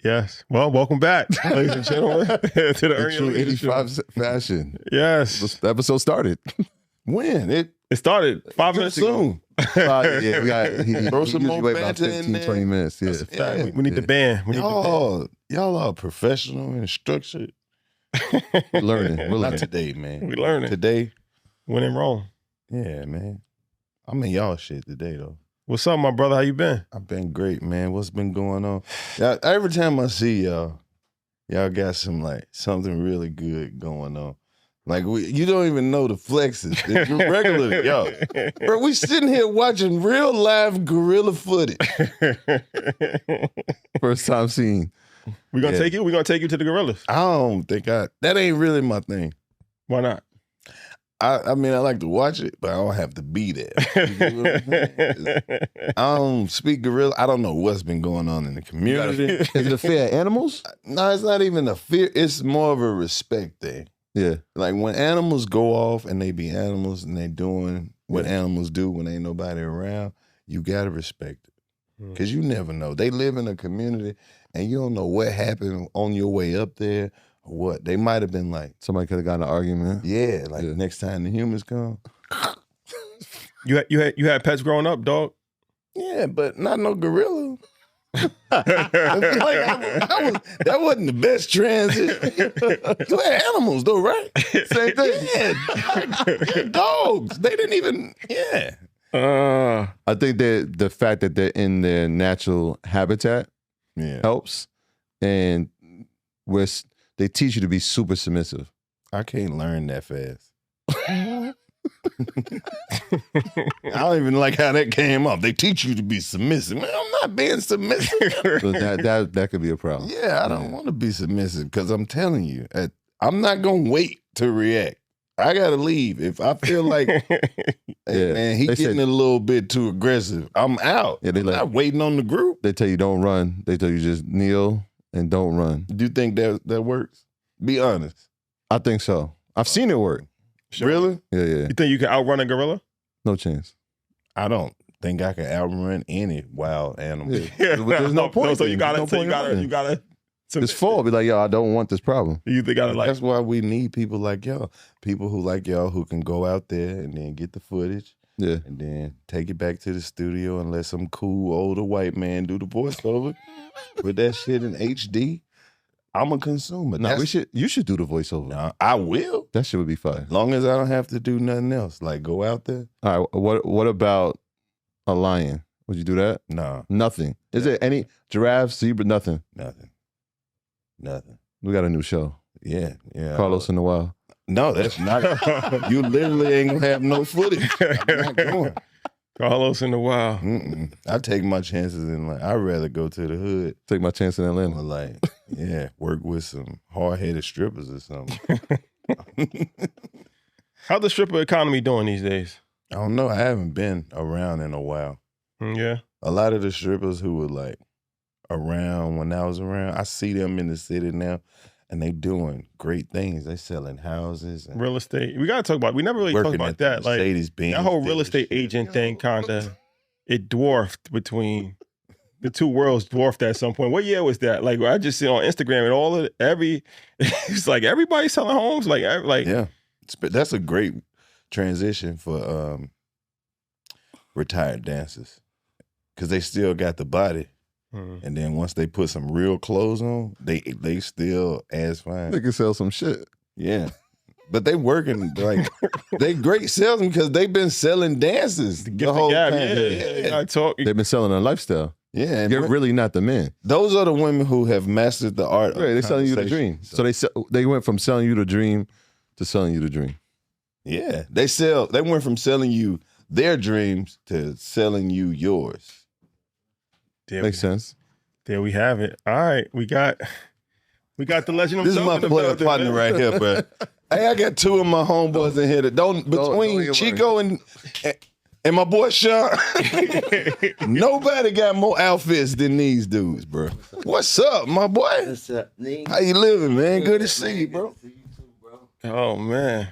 Yes. Well, welcome back, ladies and gentlemen, to the In true Earning 85 fashion. Yes. The episode started. When? It started 5 minutes ago. soon. Yeah, we got he Throw some usually more wait about banter in 15, there. 20 minutes. Yeah. Fact, we need the band. We need the band. Y'all are professional and structured. We're learning. We're Not learning. today, man. We learning. Today, When in Rome. yeah, man. I'm in y'all shit today, though. What's up, my brother? How you been? I've been great, man. What's been going on? Yeah, every time I see y'all got something really good going on. Like you don't even know the flexes. It's regular, yo. Bro, we sitting here watching real live gorilla footage. First time seeing. We gonna take you? We gonna take you to the gorillas. I don't think that ain't really my thing. Why not? I mean, I like to watch it, but I don't have to be there. You know what I'm saying? I don't speak gorilla. I don't know what's been going on in the community. Is it a fear of animals? No, it's not even a fear. It's more of a respect thing. Yeah. Like when animals go off and they be animals and they doing what animals do when ain't nobody around, you gotta respect it. Because you never know. They live in a community and you don't know what happened on your way up there or what. They might have been like, Somebody could have gotten an argument. yeah, like next time the humans come. You had pets growing up, dog? Yeah, but not no gorilla. That wasn't the best transition. You had animals though, right? Same thing. Yeah, dogs. They didn't even, I think that the fact that they're in their natural habitat helps. And they teach you to be super submissive. I can't learn that fast. I don't even like how that came up. They teach you to be submissive. Man, I'm not being submissive. So that could be a problem. Yeah, I don't want to be submissive because I'm telling you, I'm not going to wait to react. I got to leave. If I feel like, hey, man, he's getting a little bit too aggressive, I'm out. Yeah, I'm not waiting on the group. They tell you don't run. They tell you just kneel and don't run. Do you think that works? Be honest. I think so. I've seen it work. Sure. Really? Yeah. You think you can outrun a gorilla? No chance. I don't think I can outrun any wild animal. Yeah. There's no point. So you gotta Just fall. Be like, yo, I don't want this problem. You gotta That's why we need people like y'all. People who like y'all who can go out there and then get the footage. Yeah. And then take it back to the studio and let some cool older white man do the voiceover. Put that shit in HD. I'm a consumer. No, you should do the voiceover. No, I will. That shit would be fun. As long as I don't have to do nothing else. Like go out there. All right. What about a lion? Would you do that? No. Nothing. Is there any giraffe, zebra? Nothing. Nothing. We got a new show. Yeah. Carlous in the Wild. No, that's not. You literally ain't gonna have no footage. I'm not going. Carlous in the Wild. I take my chances in I'd rather go to the hood. Take my chance in Atlanta. Or work with some hard-headed strippers or something. How's the stripper economy doing these days? I don't know. I haven't been around in a while. Yeah. A lot of the strippers who were around when I was around, I see them in the city now. And they doing great things. They selling houses. And real estate. We got to talk about, we never really talked about that. That whole real estate agent thing kind of, it dwarfed between, the two worlds dwarfed at some point. What year was that? I just see on Instagram and it's like everybody selling homes. Yeah. That's a great transition for retired dancers. Because they still got the body. And then once they put some real clothes on, they still as fine. They can sell some shit. Yeah. But they working they great salesmen because they've been selling dances the whole time. Yeah. They've been selling a lifestyle. Yeah. And you're really not the man. Those are the women who have mastered the art of they're selling you the dream. So they went from selling you the dream to selling you the dream. Yeah. They went from selling you their dreams to selling you yours. Makes sense. There we have it. All right, we got the legend of this is my player partner right here, bro. Hey, I got two of my homeboys in here between Chico and my boy Sean. Nobody got more outfits than these dudes, bro. What's up, my boy? What's up, nigga? How you living, man? Good to see you, bro. Good to see you too, bro. Oh man.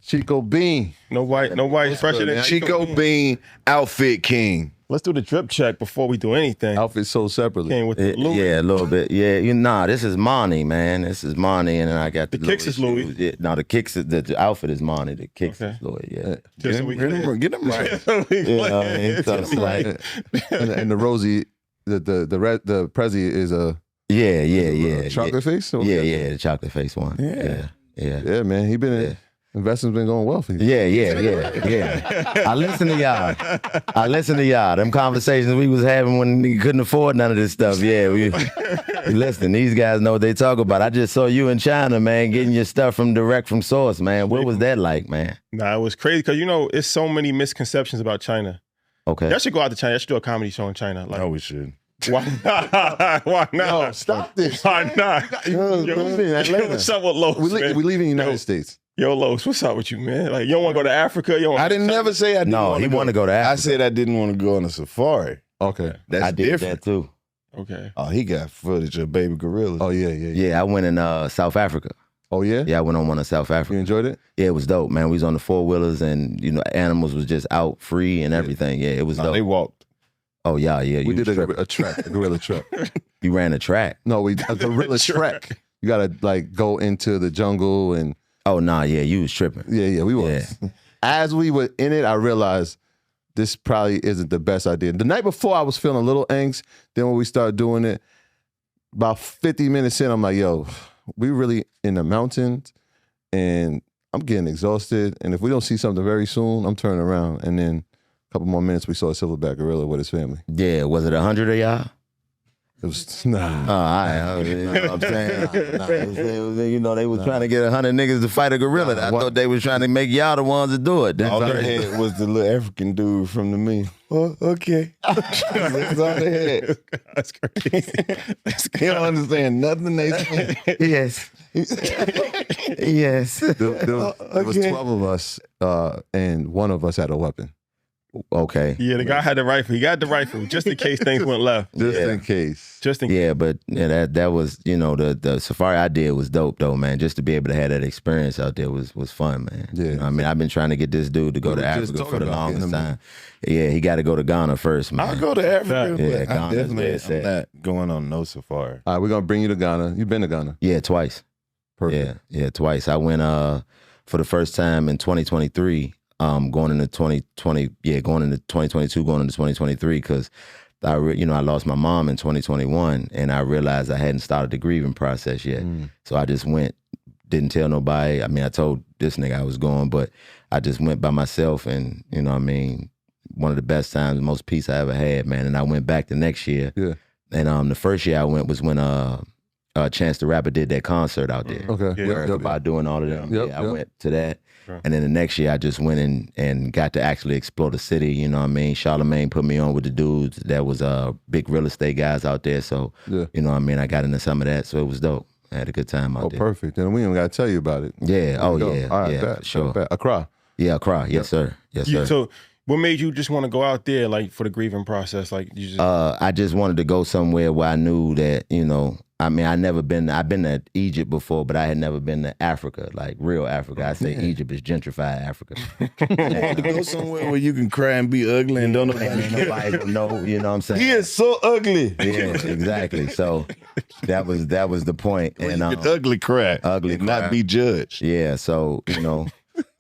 Chico Bean. Nobody's fresher than Chico Bean, outfit king. Let's do the drip check before we do anything. Outfit sold separately. Came with the Louis. Yeah, a little bit. Yeah, this is Money, man. This is Money, and then I got the kicks is Louis. Yeah, no, the kicks is the outfit is Money. The kicks is Louis. Yeah. Just so we Get him right. So it's like, and the Rosie, the Prezi is a chocolate face. Yeah, the chocolate face one. Yeah, man. He been investment's been going well for you. Yeah. I listen to y'all. Them conversations we was having when you couldn't afford none of this stuff. Yeah, we listen. These guys know what they talk about. I just saw you in China, man, getting your stuff direct from source, man. What was that like, man? Nah, it was crazy because it's so many misconceptions about China. Okay. Y'all should go out to China. Y'all should do a comedy show in China. Like, No, we should. why not? Why not? No, stop this. Why not? What's up with Los? We leaving the United States. Yo, Los, what's up with you, man? Like, you don't want to go to Africa? I didn't never say I didn't want to go. want to go to Africa. I said I didn't want to go on a safari. Okay. That's I did different. that too. Okay. Oh, he got footage of baby gorillas. Oh, yeah. Yeah, I went in South Africa. Oh, yeah? Yeah, I went on one in South Africa. You enjoyed it? Yeah, it was dope, man. We was on the 4-wheelers and, animals was just out free and everything. Yeah, it was dope. They walked. Oh, yeah. We did a track, a gorilla track. You ran a track? No, a gorilla track. You got to, go into the jungle and... Oh, nah, yeah, you was tripping. Yeah, we was. Yeah. As we were in it, I realized this probably isn't the best idea. The night before, I was feeling a little angst. Then when we started doing it, about 50 minutes in, I'm like, yo, we really in the mountains, and I'm getting exhausted. And if we don't see something very soon, I'm turning around. And then a couple more minutes, we saw a silverback gorilla with his family. Yeah, was it 100 of y'all? It was, nah. Oh, I you know what I'm saying? They was trying to get 100 niggas to fight a gorilla. I thought they was trying to make y'all the ones to do it. All they had was the little African dude from the meme. Oh, okay. That's all they had. That's crazy. They don't understand nothing they say. Yes. Yes. There was 12 of us, and one of us had a weapon. Okay. Yeah, the guy had the rifle. He got the rifle just in case things went left. Just in case. Yeah, but that was, the safari I did was dope though, man. Just to be able to have that experience out there was fun, man. Yeah. I mean, I've been trying to get this dude to go to Africa for the longest time. Yeah, he got to go to Ghana first, man. I'll go to Africa, yeah, but I definitely am not going on no safari. All right, we're going to bring you to Ghana. You've been to Ghana? Yeah, twice. Perfect. Yeah, twice. I went for the first time in 2023. Going into 2020, going into 2022, going into 2023, because I lost my mom in 2021, and I realized I hadn't started the grieving process yet. So I just went, didn't tell nobody. I mean, I told this nigga I was going, but I just went by myself, and one of the best times, most peace I ever had, man. And I went back the next year. Yeah. And the first year I went was when Chance the Rapper did that concert out there. Okay. By doing all of them. I went to that. Sure. And then the next year I just went in and got to actually explore the city, you know what I mean? Charlamagne put me on with the dudes. There was big real estate guys out there. So, you know what I mean? I got into some of that. So it was dope. I had a good time out there. Oh, perfect. And we ain't got to tell you about it. Yeah. Oh, yeah. All right, yeah, sure. Accra. Yeah, Accra. Yes, sir. Yes, sir. So what made you just want to go out there, like, for the grieving process? Like, you just... I just wanted to go somewhere where I knew that, I've been to Egypt before, but I had never been to Africa, like real Africa. I say Egypt is gentrified Africa. To go somewhere where you can cry and be ugly and don't nobody know, you know what I'm saying? He is so ugly. Yeah, exactly. So that was the point. And ugly cry. Ugly cry. Not be judged. Yeah, so,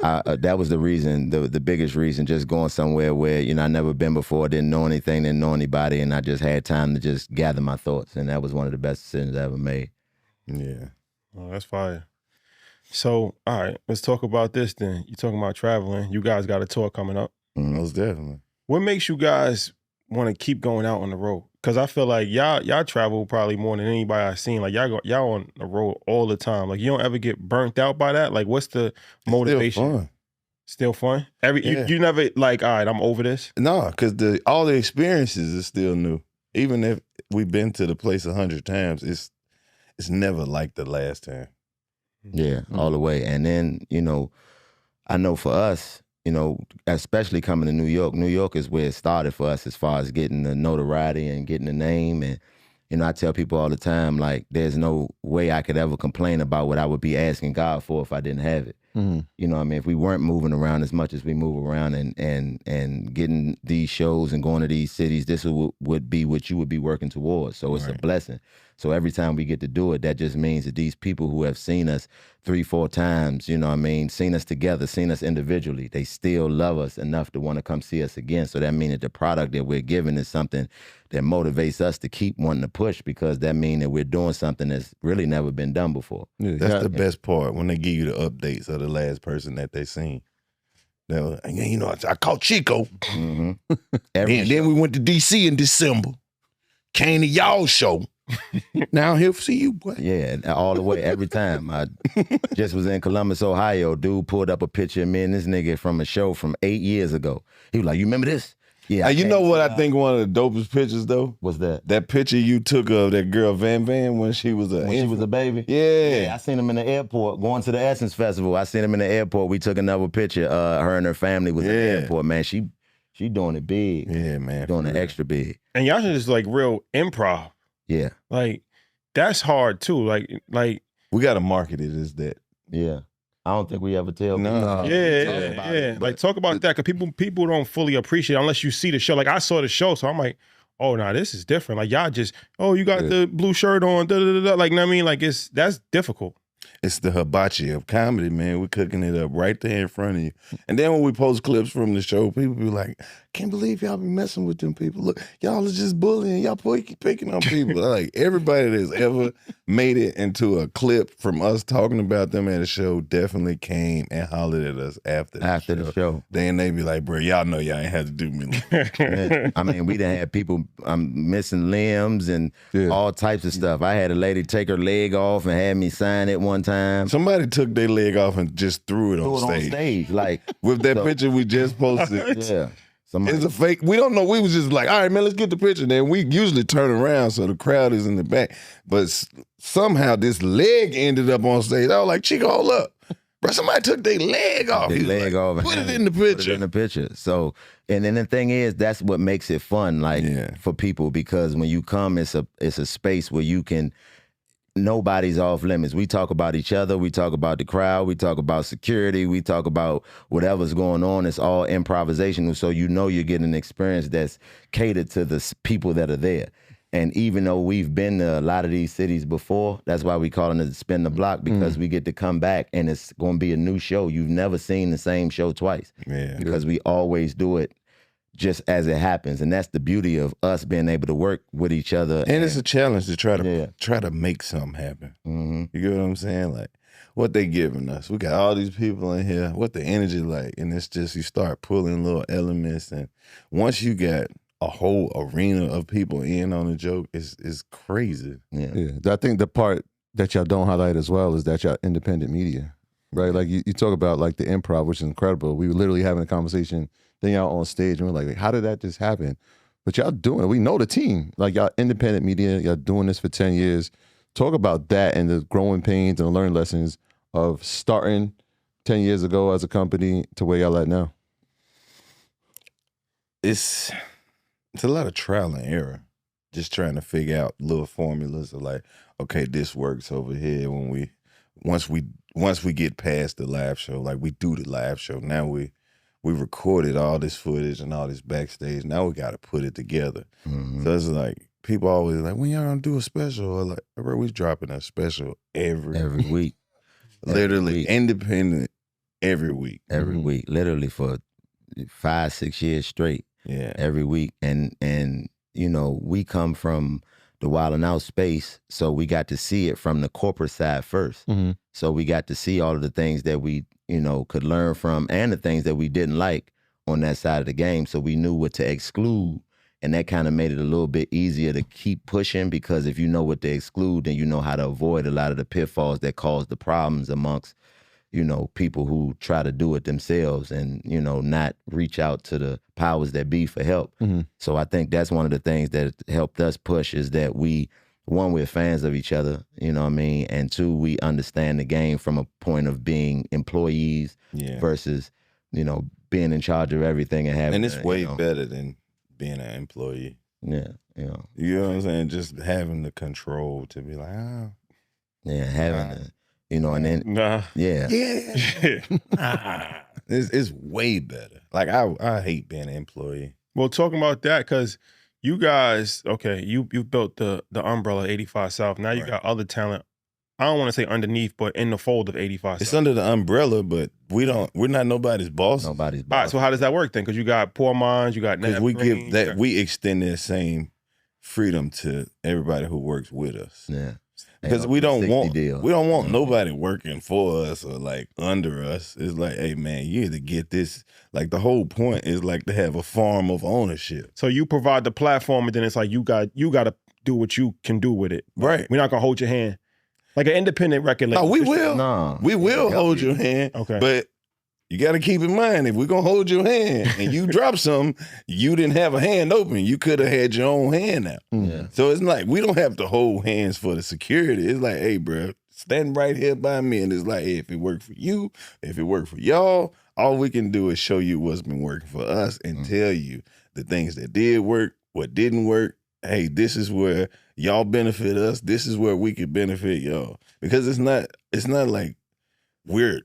that was the reason, the biggest reason, just going somewhere where, I never been before, didn't know anything, didn't know anybody, and I just had time to just gather my thoughts, and that was one of the best decisions I ever made. Yeah. Oh, that's fire. So, all right, let's talk about this then. You're talking about traveling. You guys got a tour coming up. Most definitely. What makes you guys want to keep going out on the road? Because I feel like y'all travel probably more than anybody I've seen. Like, y'all on the road all the time. Like, you don't ever get burnt out by that? Like, what's the motivation? Still fun? You never, like, all right, I'm over this? No, because all the experiences is still new. Even if we've been to the place 100 times, it's never like the last time. Yeah, all the way. And then, I know for us, especially coming to New York is where it started for us as far as getting the notoriety and getting the name. And, I tell people all the time, like, there's no way I could ever complain about what I would be asking God for if I didn't have it. You know what I mean? If we weren't moving around as much as we move around and getting these shows and going to these cities, this would be what you would be working towards. So it's a blessing. So every time we get to do it, that just means that these people who have seen us 3-4 times, you know what I mean, seen us together, seen us individually, they still love us enough to want to come see us again. So that means that the product that we're giving is something that motivates us to keep wanting to push, because that means that we're doing something that's really never been done before. That's the best part, when they give you the updates of the last person that they seen. Now, you know, I called Chico. Then we went to DC in December. Came to y'all show. Now I'm here to see you, boy. Yeah, all the way, every time. I just was in Columbus, Ohio. Dude pulled up a picture of me and this nigga from a show from 8 years ago. He was like, "You remember this?" Yeah. You know what I think one of the dopest pictures though? What's that? That picture you took of that girl Van when she was a baby? Yeah. I seen him in the airport going to the Essence Festival. I seen him in the airport. We took another picture. Her and her family was in the airport. Man, she doing it big. Yeah, man. Doing it extra big. And y'all should just like real improv. Yeah. Like that's hard too. Like we gotta market it as that. Yeah. I don't think we ever tell people. No. Yeah. Like talk about that, because people don't fully appreciate it unless you see the show. Like I saw the show, so I'm like, oh no, this is different. Like y'all just, you got the blue shirt on, like, you know what I mean? Like that's difficult. It's the hibachi of comedy, man. We're cooking it up right there in front of you. And then when we post clips from the show, people be like, can't believe y'all be messing with them people. Look, y'all is just bullying. Y'all picking on people. Like, everybody that's ever made it into a clip from us talking about them at a show definitely came and hollered at us after the show. Then they be like, bro, y'all know y'all ain't had to do me like that. I mean, we done had people missing limbs and all types of stuff. I had a lady take her leg off and had me sign it one time. Somebody took their leg off and just threw it on stage. Like with that picture we just posted. Yeah. It's a fake. We don't know. We was just like, all right, man, let's get the picture. Then we usually turn around so the crowd is in the back. But somehow this leg ended up on stage. I was like, Chico, hold up. Bro, somebody took their leg off. Their leg off. Put it in the picture. Put it in the picture. So, and then the thing is, that's what makes it fun, like for people, because when you come, it's a space where you can. Nobody's off limits. We talk about each other. We talk about the crowd. We talk about security. We talk about whatever's going on. It's all improvisational. So you know you're getting an experience that's catered to the people that are there. And even though we've been to a lot of these cities before, that's why we call it Spin the Block, because we get to come back and it's going to be a new show. You've never seen the same show twice. Yeah. Because we always do it just as it happens, and that's the beauty of us being able to work with each other. And it's a challenge to try to make something happen. You get what I'm saying? Like what they giving us. We got all these people in here. What the energy like? And it's just you start pulling little elements, and once you got a whole arena of people in on the joke, it's crazy. Yeah. I think the part that y'all don't highlight as well is that y'all independent media, right? Like you talk about like the improv, which is incredible. We were literally having a conversation. Then y'all on stage and we're like, how did that just happen? But y'all doing it. We know the team. Like y'all independent media, y'all doing this for 10 years. Talk about that and the growing pains and the learning lessons of starting 10 years ago as a company to where y'all at now. It's a lot of trial and error. Just trying to figure out little formulas of like, okay, this works over here once we get past the live show, like we do the live show. Now we recorded all this footage and all this backstage. Now we got to put it together. So it's like, people always like, when y'all gonna do a special? Or like, bro, we dropping a special every week. Literally independent every week. Every week. Literally for 5-6 years straight. Yeah. Every week. And you know, we come from the Wild and Out space, so we got to see it from the corporate side first. So we got to see all of the things that we, you know, could learn from, and the things that we didn't like on that side of the game. So we knew what to exclude, and that kind of made it a little bit easier to keep pushing, because if you know what to exclude, then you know how to avoid a lot of the pitfalls that cause the problems amongst, you know, people who try to do it themselves and, you know, not reach out to the powers that be for help. So I think that's one of the things that helped us push, is that we're fans of each other, you know what I mean? And two, we understand the game from a point of being employees versus, you know, being in charge of everything and having. And it's way better than being an employee. Yeah, you know. You know what I'm saying? Just having the control to be like, yeah, having you know, and then yeah. It's way better. Like I hate being an employee. Well, talking about that, because you guys, okay, you built the umbrella 85 South. Now you got other talent. I don't want to say underneath, but in the fold of 85 It's South. under the umbrella, but we're not nobody's boss. Nobody's boss. All right, so how does that work then? Because you got Poor Minds, you got because we extend that same freedom to everybody who works with us. Yeah. Because we don't want nobody working for us or like under us. It's like, hey man, you need to get this. Like the whole point is like to have a form of ownership. So you provide the platform, and then it's like you got to do what you can do with it. Right. We're not gonna hold your hand. Like an independent record label. No, we will. No. We will hold your hand. Okay. But you got to keep in mind, if we're going to hold your hand and you drop something, you didn't have a hand open. You could have had your own hand out. Yeah. So it's like, we don't have to hold hands for the security. It's like, hey, bro, stand right here by me. And it's like, hey, if it worked for you, if it worked for y'all, all we can do is show you what's been working for us and tell you the things that did work, what didn't work. Hey, this is where y'all benefit us. This is where we could benefit y'all. Because it's not like we're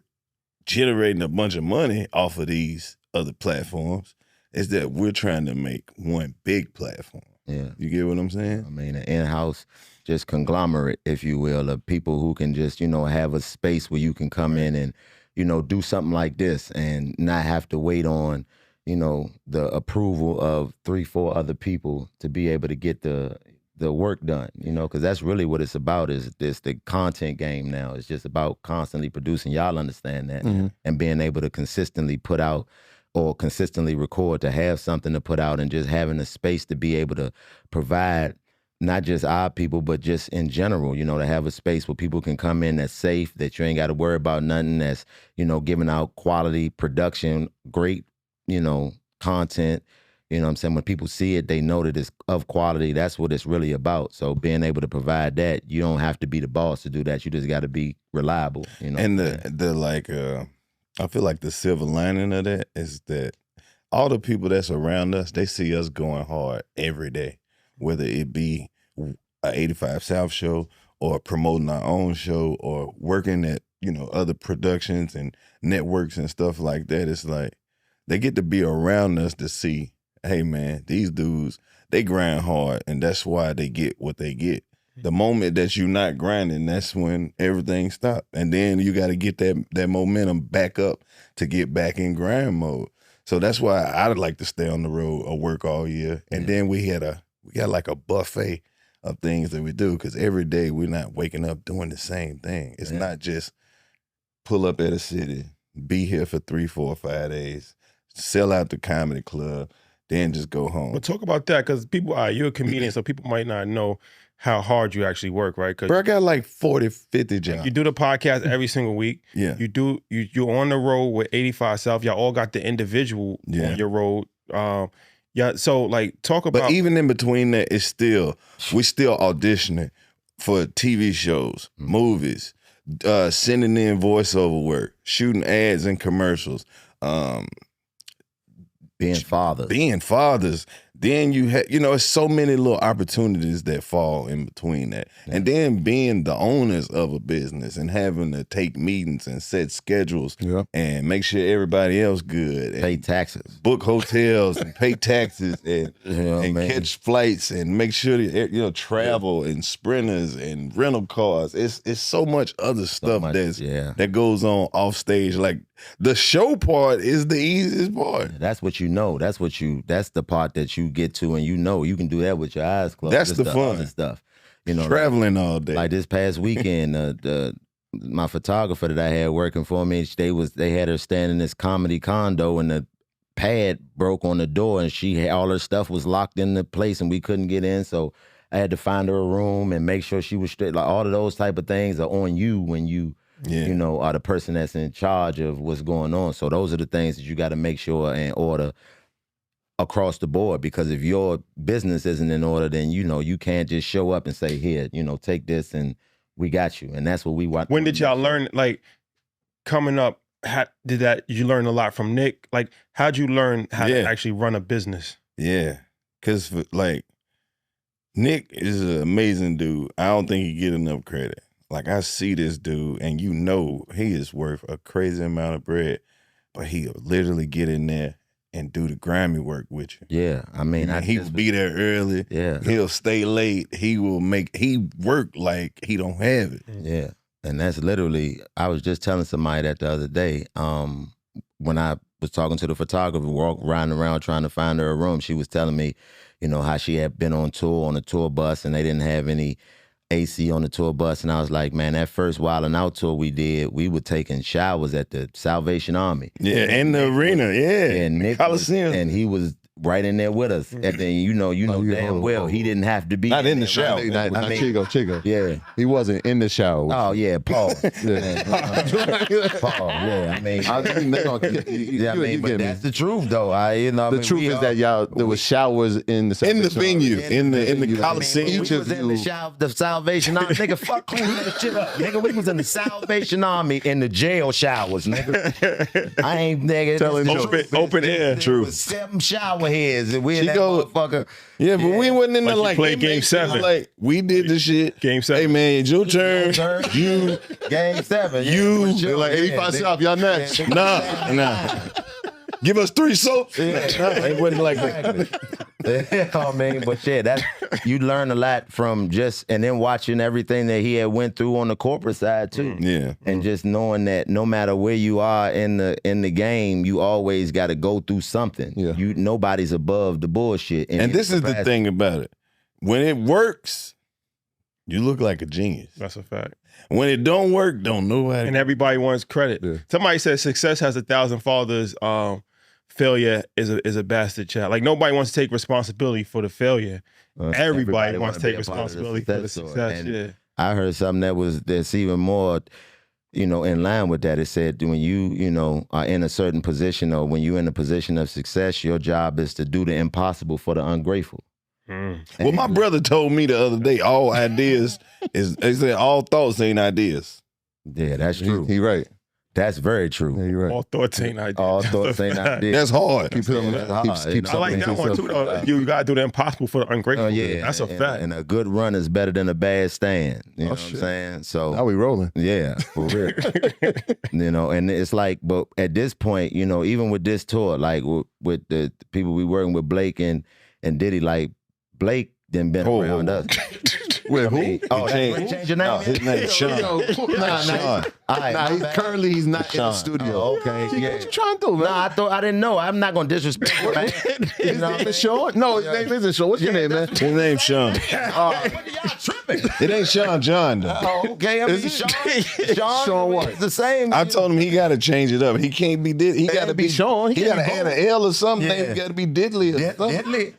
generating a bunch of money off of these other platforms. It's that we're trying to make one big platform. Yeah. You get what I'm saying? I mean, an in-house just conglomerate, if you will, of people who can just, you know, have a space where you can come in and, you know, do something like this and not have to wait on, you know, the approval of 3-4 other people to be able to get the work done, you know, because that's really what it's about, is this the content game now. It's just about constantly producing. Y'all understand that. And being able to consistently put out or consistently record, to have something to put out, and just having a space to be able to provide not just our people, but just in general, you know, to have a space where people can come in that's safe, that you ain't got to worry about nothing, that's, you know, giving out quality production, great, you know, content. You know what I'm saying? When people see it, they know that it's of quality. That's what it's really about. So being able to provide that, you don't have to be the boss to do that. You just got to be reliable, you know. And the like, I feel like the silver lining of that is that all the people that's around us, they see us going hard every day, whether it be a 85 South show or promoting our own show or working at, you know, other productions and networks and stuff like that. It's like they get to be around us to see, hey man, these dudes, they grind hard, and that's why they get what they get. The moment that you're not grinding, that's when everything stops. And then you got to get that momentum back up to get back in grind mode. So that's why I'd like to stay on the road or work all year. And then we got like a buffet of things that we do, because every day we're not waking up doing the same thing. It's not just pull up at a city, be here for 3, 4, 5 days, sell out the comedy club, then just go home. But talk about that, because people, you're a comedian, so people might not know how hard you actually work, right? Bro, I got like 40, 50 jobs. You do the podcast every single week. Yeah. You're on the road with 85 South. Y'all all got the individual on your road. So like talk about. But even in between that, we still auditioning for TV shows, movies, sending in voiceover work, shooting ads and commercials, being fathers. Then you have, you know, it's so many little opportunities that fall in between that. Yeah. And then being the owners of a business and having to take meetings and set schedules and make sure everybody else good. Pay taxes. Book hotels and pay taxes and, catch flights and make sure that, you know, travel and sprinters and rental cars. It's so much other stuff that goes on off stage. Like the show part is the easiest part. That's what you know. That's the part that you get to, and you know you can do that with your eyes closed. That's the fun other stuff. You know, traveling all day. Like this past weekend, my photographer that I had working for me, they had her stand in this comedy condo, and the pad broke on the door, and all her stuff was locked in the place, and we couldn't get in. So I had to find her a room and make sure she was straight. Like all of those type of things are on you when you. You know, are the person that's in charge of what's going on. So those are the things that you got to make sure in order across the board, because if your business isn't in order, then, you know, you can't just show up and say, here, you know, take this and we got you. And that's what we want. When did y'all learn, like, coming up, did you learn a lot from Nick? Like, how'd you learn how to actually run a business? Yeah, because, like, Nick is an amazing dude. I don't think he get enough credit. like I see this dude and you know he is worth a crazy amount of bread, but he'll literally get in there and do the grimy work with you. Yeah, I mean, he'll be there early. Yeah. He'll stay late. He work like he don't have it. Yeah. And that's literally, I was just telling somebody that the other day, when I was talking to the photographer, riding around trying to find her a room, she was telling me, you know, how she had been on tour on a tour bus and they didn't have any AC on the tour bus. And I was like, man, that first Wild 'N Out tour we did, we were taking showers at the Salvation Army. Yeah, in the arena, And Nick Coliseum. and he was right in there with us. And then you know damn well he didn't have to be not in the shower. Chico. Yeah. He wasn't in the shower. Oh yeah, Paul. Yeah. Paul, yeah. I mean, but that's the truth though. The truth is that there was showers in the venue, in the Coliseum. We was in the Salvation Army. Nigga, fuck clean that shit up. Nigga, we was in the Salvation Army in the jail showers, nigga. I ain't nigga. Telling open air. True. 7 shower heads and we in that Chico, motherfucker. Yeah, but we wasn't in there like play Game 7. Like we did the shit. Game 7. Hey man, it's your turn. You Game 7. They're like 85 cents off, y'all next. Nah. Give us 3 soaps. It wasn't like that. I mean, but yeah, you learn a lot from and then watching everything that he had went through on the corporate side too. Yeah. And just knowing that no matter where you are in the game, you always got to go through something. Yeah. Nobody's above the bullshit. And this is the thing about it. When it works, you look like a genius. That's a fact. When it don't work, don't nobody. And everybody wants credit. Yeah. Somebody said success has 1,000 fathers. Failure is a bastard child. Like nobody wants to take responsibility for the failure. Everybody wants to take responsibility for the success. Yeah. I heard something that's even more, you know, in line with that. It said when you know, are in a certain position or when you're in a position of success, your job is to do the impossible for the ungrateful. Well, my brother told me the other day, all ideas they said all thoughts ain't ideas. Yeah, that's true. He right. That's very true. Yeah, you're right. All thoughts ain't ideas. All thoughts ain't ideas. That's hard. Keep I like that one too, though. You gotta do the impossible for the ungrateful. Yeah, that's a fact. And a good run is better than a bad stand. You know what I'm saying? So now we rolling. Yeah, for real. You know, and it's like, but at this point, you know, even with this tour, like with the people we working with, Blake and Diddy, like Blake done been around us. With who? Oh, change your name? No, his name's Sean. Sean. Currently he's not in the studio. Oh, okay. What you trying to do, man? Nah, I didn't know. I'm not gonna disrespect you, man. His name is Sean? No, his name isn't Sean. What's your name, man? His name's Sean. Y'all tripping. It ain't Sean John though. Oh, okay. I mean, Sean what? It's the same. I told him he got to change it up. He can't be Diddy. He got to be Sean. He got to add an L or something. Yeah. He got to be Diddley or something.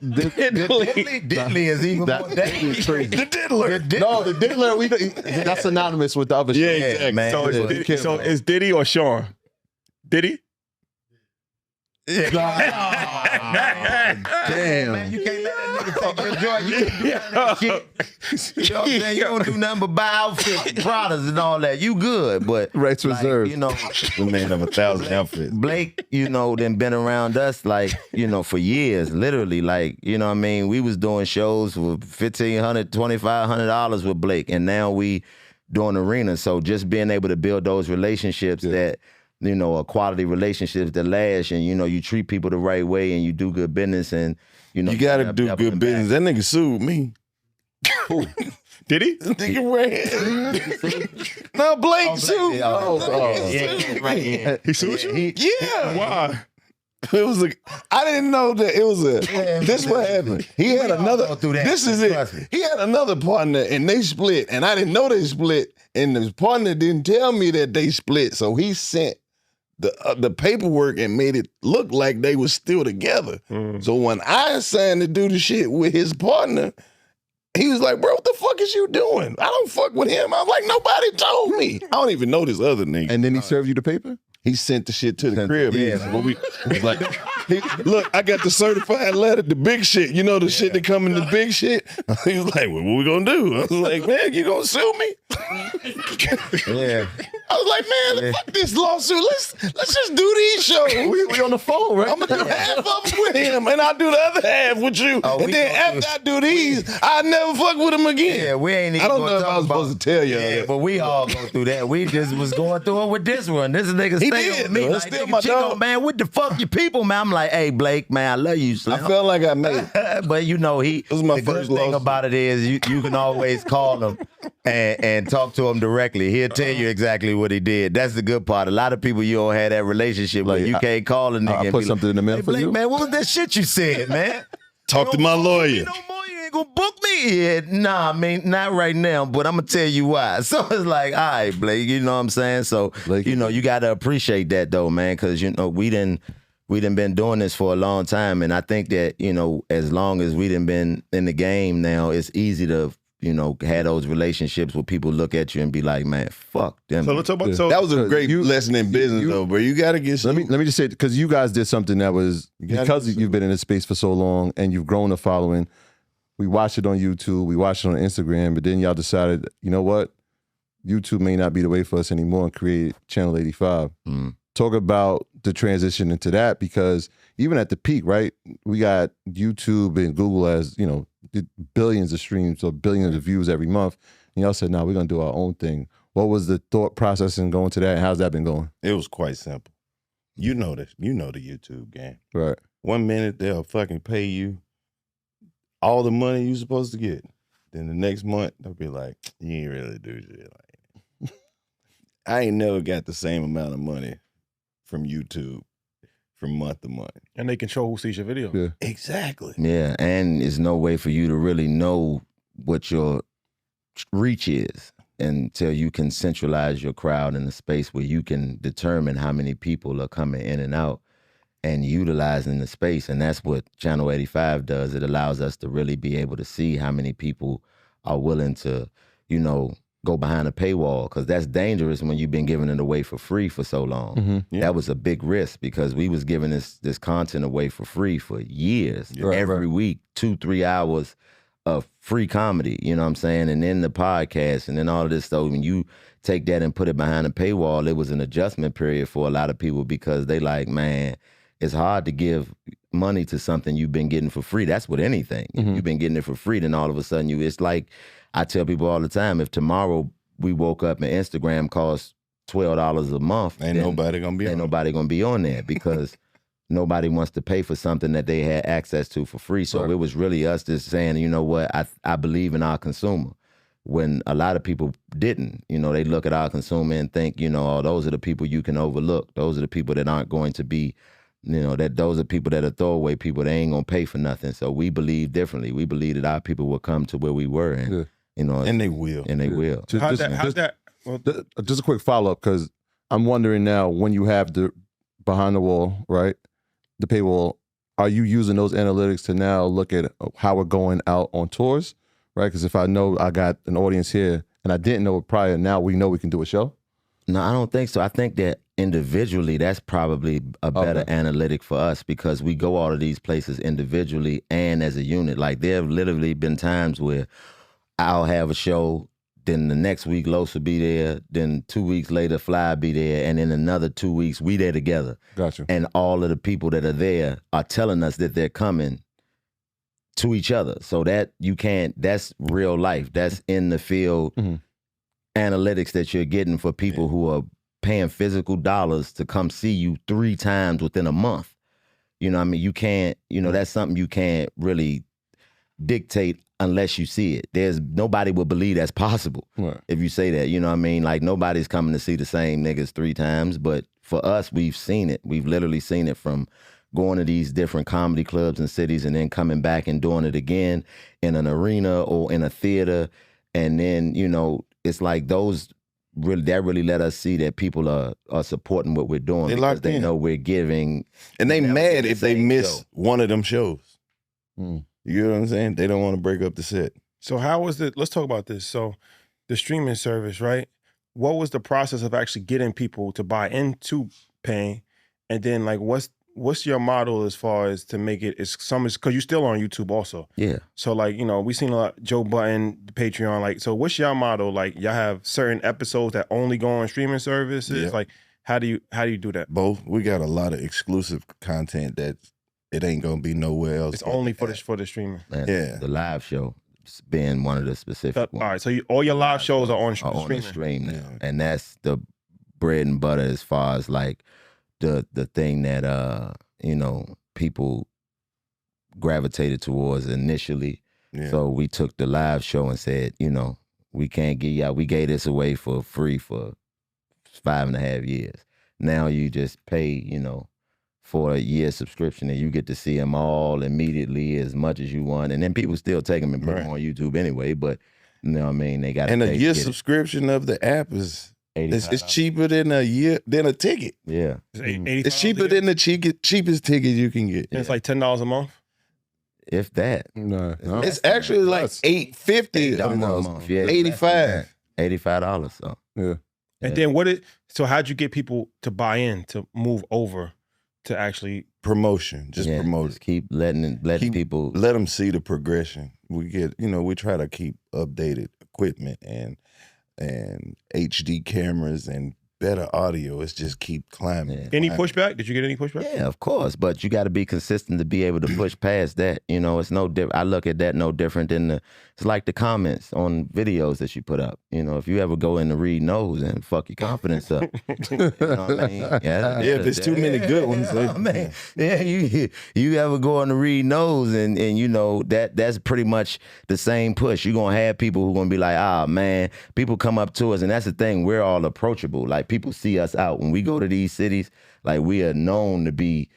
Diddley is even more dangerous. The Diddler. No, the Diddler. That's synonymous with the other. Yeah, Sean. exactly. man. So is Diddy or Sean? Diddy? Damn. Man, you can't let that nigga take your joy. You can't do that shit. You know what I'm saying? You don't do nothing but buy outfits, Pradas and all that. You good, but Rights reserved. You know, The man of 1,000 outfits. Blake, you know, then been around us like, you know, for years, literally. Like, you know what I mean? We was doing shows for $1,500, $2,500 with Blake, and now we doing arenas. So just being able to build those relationships that, you know, are quality relationships that last, and, you know, you treat people the right way and you do good business, and, you know. You got to do good business. That nigga sued me. Did he? Nigga ran. No, Blake sued. Yeah. He sued you? Yeah. Why? It was I didn't know that it was this what happened. He had another, this is it. He had another partner and they split, and I didn't know they split, and the partner didn't tell me that they split, so he sent the paperwork and made it look like they was still together. So when I signed to do the shit with his partner, he was like, bro, what the fuck is you doing? I don't fuck with him. I was like, nobody told me. I don't even know this other nigga. And then he served you the paper? He sent the shit to the crib. Yeah. He was like, look, I got the certified letter, the big shit. You know the shit that come in the big shit? He was like, well, what we gonna do? I was like, man, you gonna sue me? Yeah. was like, man, fuck this lawsuit. Let's just do these shows. We on the phone, right? I'm gonna do half of them with him, and I'll do the other half with you. And then after I do these, I never fuck with him again. Yeah, we ain't even. I don't know if I was supposed to tell you. Yeah, but we all go through that. We just was going through it with this one. This nigga stay with me. Like, still nigga, my Chico, dog. man, what the fuck you people, man? I'm like, hey, Blake, man, I love you, Slim. I felt like I made it. But you know, It was my the first good thing lawsuit. about it is you can always call him and talk to him directly. He'll tell you exactly what he did. That's the good part. A lot of people you don't have that relationship with. You can't call a nigga I and put be something in the mail hey, for Blake, you. man, what was that shit you said, man? Talk to my lawyer. No more, you ain't gonna book me. Yeah, nah, I mean, not right now, but I'm gonna tell you why. So it's like, all right, Blake, you know what I'm saying? So, Blake, you know, you gotta appreciate that though, man, because, you know, we done been doing this for a long time, and I think that, you know, as long as we done been in the game now, it's easy to, you know, have those relationships where people look at you and be like, man, fuck them. So let's talk about That was a great lesson in business, though, bro. You got to get some. Let me just say, because you guys did something that was, because you've been in this space for so long and you've grown a following. We watched it on YouTube, we watched it on Instagram, but then y'all decided, you know what? YouTube may not be the way for us anymore, and create Channel 85. Talk about the transition into that, because even at the peak, right? We got YouTube and Google as, you know, billions of streams or billions of views every month. And y'all said, we're going to do our own thing. What was the thought process in going to that, and how's that been going? It was quite simple. You know this. You know the YouTube game. Right. 1 minute they'll fucking pay you all the money you supposed to get. Then the next month they'll be like, you ain't really do shit. Like, I ain't never got the same amount of money from YouTube from month to month. And they control who sees your video. Yeah. Exactly. Yeah, and there's no way for you to really know what your reach is until you can centralize your crowd in a space where you can determine how many people are coming in and out and utilizing the space. And that's what Channel 85 does. It allows us to really be able to see how many people are willing to, you know, go behind a paywall, because that's dangerous when you've been giving it away for free for so long. That was a big risk, because we was giving this content away for free for years. Every week, 2-3 hours of free comedy, you know what I'm saying? And then the podcast and then all of this stuff. When you take that and put it behind a paywall, it was an adjustment period for a lot of people, because they like, man, it's hard to give money to something you've been getting for free. That's with anything. If you've been getting it for free, then all of a sudden it's like, I tell people all the time, if tomorrow we woke up and Instagram costs $12 a month, Ain't nobody gonna be on there, because nobody wants to pay for something that they had access to for free. So it was really us just saying, you know what, I believe in our consumer, when a lot of people didn't. You know, they look at our consumer and think, you know, oh, those are the people you can overlook. Those are the people that aren't going to be, you know, that those are people that are throwaway people. They ain't gonna pay for nothing. So we believe differently. We believe that our people will come to where we were, and you know, and they will. And they will. How's that? Well, just a quick follow-up, because I'm wondering now, when you have the behind the wall, right, the paywall, are you using those analytics to now look at how we're going out on tours, right? Because if I know I got an audience here and I didn't know it prior, now we know we can do a show? No, I don't think so. I think that individually, that's probably a better analytic for us, because we go all of these places individually and as a unit. Like, there have literally been times where I'll have a show, then the next week Los will be there, then 2 weeks later Fly be there, and in another 2 weeks we there together. Gotcha. And all of the people that are there are telling us that they're coming to each other. So that that's real life. That's in the field analytics that you're getting for people who are paying physical dollars to come see you 3 times within a month. You know what I mean? You can't, you know, that's something you can't really dictate unless you see it. Nobody will believe that's possible if you say that. You know what I mean? Like, nobody's coming to see the same niggas 3 times, but for us, we've seen it. We've literally seen it, from going to these different comedy clubs and cities and then coming back and doing it again in an arena or in a theater. And then, you know, it's like that really let us see that people are supporting what we're doing, because they know we're giving. And they mad if they miss one of them shows. You know what I'm saying? They don't want to break up the set. So how was it? Let's talk about this. So the streaming service, right? What was the process of actually getting people to buy into paying? And then, like, what's your model as far as to make it as some is because you're still on YouTube also. Yeah. So like, you know, we seen a lot Joe Budden, the Patreon, like, so what's your model? Like y'all have certain episodes that only go on streaming services? Yeah. Like how do you do that? Both. We got a lot of exclusive content that it ain't gonna be nowhere else. It's only for the streaming. And Yeah. the live show being one of the specific ones. All right, so all your live shows are on On streaming. the stream now. Yeah. And that's the bread and butter as far as like the thing that you know, people gravitated towards initially. Yeah. So we took the live show and said, you know, we can't give y'all, we gave this away for free for 5.5 years. Now you just pay, you know, for a year subscription and you get to see them all immediately as much as you want. And then people still take them and put them on YouTube anyway, but you know what I mean? They got and a year subscription of the app is it's cheaper than a ticket. Yeah. It's cheaper than the cheapest ticket you can get. And it's like $10 a month? If that. No. It's actually like $8.50 a month. Yeah, $85. $85. So. Yeah. And then so how'd you get people to buy in, to move over to actually promotion? Just promote just keep letting people let them see the progression. We get, you know, we try to keep updated equipment and HD cameras and better audio. It's just keep climbing. Yeah. Any pushback? Did you get any pushback? Yeah, of course. But you got to be consistent to be able to push past that. You know, it's no different. I look at that no different than it's like the comments on videos that you put up. You know, if you ever go in to read those and fuck your confidence up. You know what I mean? Yeah, if there's too many good ones. Man, yeah, you ever go in to read those and you know, that's pretty much the same push. You're going to have people who are going to be like, ah, man, people come up to us. And that's the thing. We're all approachable. Like, people see us out. When we go to these cities, like, we are known to be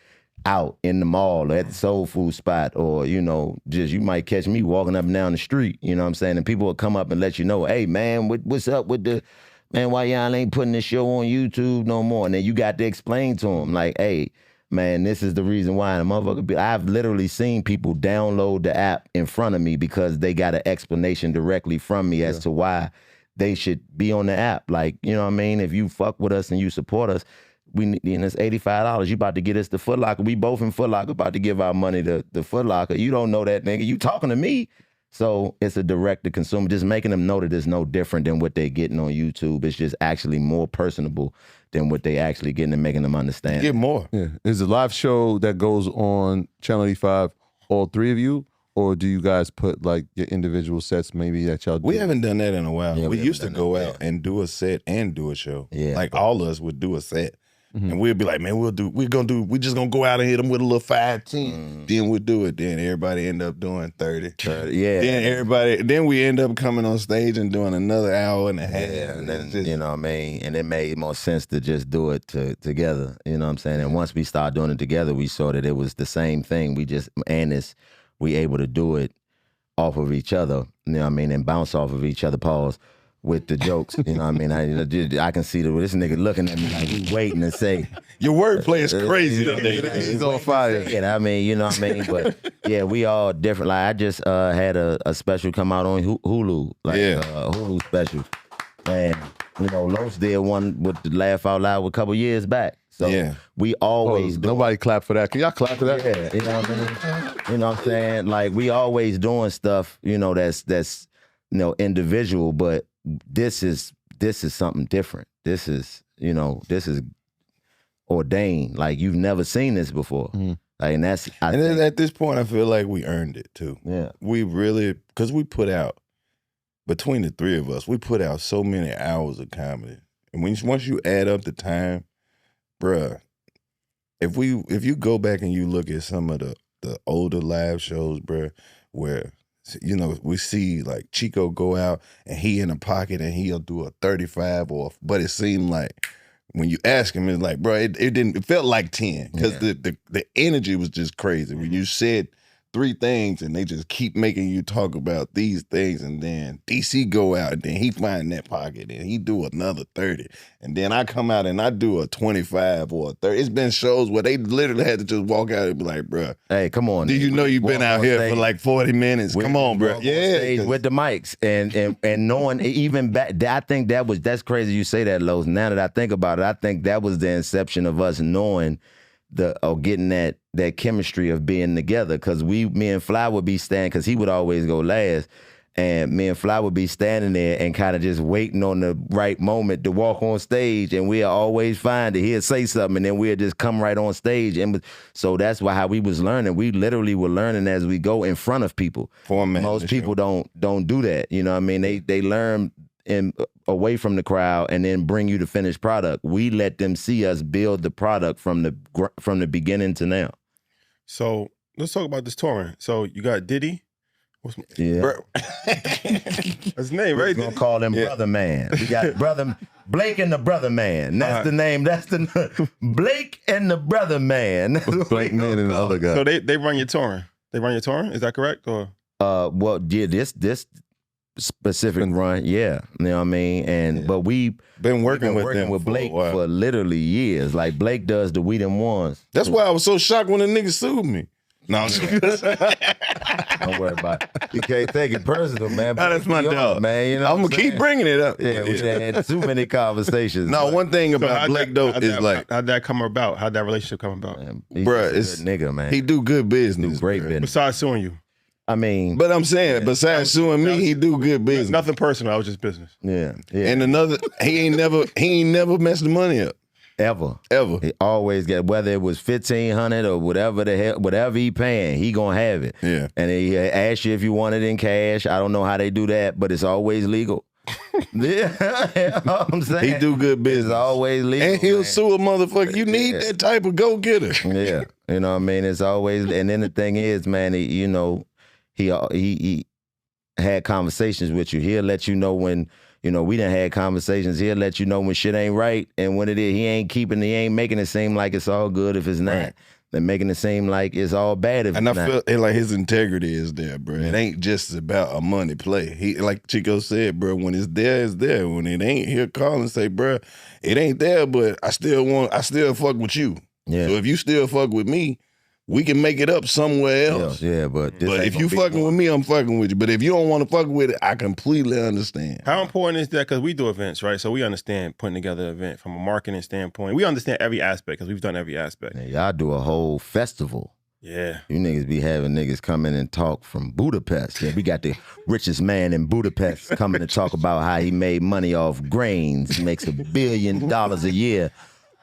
out in the mall or at the soul food spot, or, you know, just you might catch me walking up and down the street, you know what I'm saying? And people will come up and let you know, hey, man, what's up with man, why y'all ain't putting this show on YouTube no more? And then you got to explain to them, like, hey, man, this is the reason why. And the motherfucker I've literally seen people download the app in front of me because they got an explanation directly from me as to why they should be on the app. Like, you know what I mean? If you fuck with us and you support us, and it's $85. You about to get us the Foot Locker. We both in Foot Locker about to give our money to the Foot Locker. You don't know that, nigga. You talking to me. So it's a direct to consumer, just making them know that it's no different than what they getting on YouTube. It's just actually more personable than what they actually getting, and making them understand. Get more. Yeah. Is the live show that goes on Channel 85 all three of you? Or do you guys put like your individual sets maybe that y'all do? We haven't done that in a while. Yeah, we used to go out and do a set and do a show. Yeah. Like all of us would do a set. And we'd be like, man, we just gonna go out and hit them with a little 5-10. Then we'll do it. Then everybody end up doing 30. Yeah. Then we end up coming on stage and doing another hour and a half. Yeah, and then, you know what I mean? And it made more sense to just do it together. You know what I'm saying? And once we started doing it together, we saw that it was the same thing. We able to do it off of each other, you know what I mean? And bounce off of each other, pause, with the jokes, you know what I mean? I can see this nigga looking at me like he's waiting to say. Your wordplay is crazy today. He's on fire. Yeah, I mean, you know what I mean? But yeah, we all different. Like, I just had a special come out on Hulu, like Hulu special. And, you know, Los did one with the Laugh Out Loud a couple years back. So we always do. Nobody clap for that. Can y'all clap for that? Yeah, you know what I mean? You know what I'm saying? Like, we always doing stuff, you know, that's you know, individual, but this is something different. This is ordained. Like, you've never seen this before. Like, and that's then at this point I feel like we earned it too. Yeah. We really, because we put out, between the three of us, we put out so many hours of comedy. And once you add up the time, bruh, if you go back and you look at some of the older live shows, bruh, where, you know, we see like Chico go out and he in a pocket and he'll do a 35 off, but it seemed like when you ask him, it's like, bro, it felt like 10 because the energy was just crazy. When you said 3 things and they just keep making you talk about these things, and then DC go out and then he find that pocket and he do another 30, and then I come out and I do a 25 or a 30. It's been shows where they literally had to just walk out and be like, bro, hey, come on. Do you know you've been out here for like 40 minutes? Come on, bro. Yeah, with the mics and knowing even back, I think that's crazy you say that, Los. Now that I think about it, I think that was the inception of us knowing getting that chemistry of being together. Cause me and Fly would be standing, cause he would always go last. And me and Fly would be standing there and kind of just waiting on the right moment to walk on stage. And we'll always find it. He'll say something and then we'll just come right on stage. And so that's how we was learning. We literally were learning as we go in front of people. Most people don't do that. You know what I mean? They learn away from the crowd and then bring you the finished product. We let them see us build the product from the beginning to now. So let's talk about this touring. So you got Diddy. Yeah. That's his name, right? We're going to call him Brother Man. We got Blake and the Brother Man. That's the name. That's the Blake and the Brother Man. Blake Man and the other guy. So they run your touring. They run your touring? Is that correct? Or well, yeah, this specific run, yeah. You know what I mean? But we've been working with Blake for literally years. Like Blake does the We Them Ones. That's why I was so shocked when the nigga sued me. No, I'm just don't worry about it. You can't take it personal, man. That's my dog, man. You know I'm gonna keep bringing it up. Yeah, we had too many conversations. No, one thing about Blake though is like, how'd that come about? How'd that relationship come about? Bruh, it's nigga, man. He do good business, great business. Besides suing you, I mean, but I'm saying besides suing me, he do good business. Nothing personal. I was just business. Yeah. And another, he ain't never messed the money up. Ever. He always get, whether it was $1,500 or whatever he paying, he gonna have it. Yeah. And he asks you if you want it in cash. I don't know how they do that, but it's always legal. Yeah, you know what I'm saying? He do good business. It's always legal. And he'll sue a motherfucker. You need that type of go-getter. Yeah. You know what I mean? It's always, and then the thing is, man, he had conversations with you. He'll let you know when, we done had conversations. He'll let you know when shit ain't right, and when it is, he ain't making it seem like it's all good if it's not. Right. They're making it seem like it's all bad if it's not. And I feel like his integrity is there, bro. It ain't just about a money play. He, like Chico said, bro, when it's there, it's there. When it ain't, he'll call and say, bro, it ain't there, but I still fuck with you. Yeah. So if you still fuck with me, we can make it up somewhere else. Yeah, but if you fucking with me, I'm fucking with you. But if you don't want to fuck with it, I completely understand. How important is that? Because we do events, right? So we understand putting together an event from a marketing standpoint. We understand every aspect because we've done every aspect. Yeah, y'all do a whole festival. Yeah. You niggas be having niggas come in and talk from Budapest. Yeah, we got the richest man in Budapest coming to talk about how he made money off grains. He makes $1 billion a year.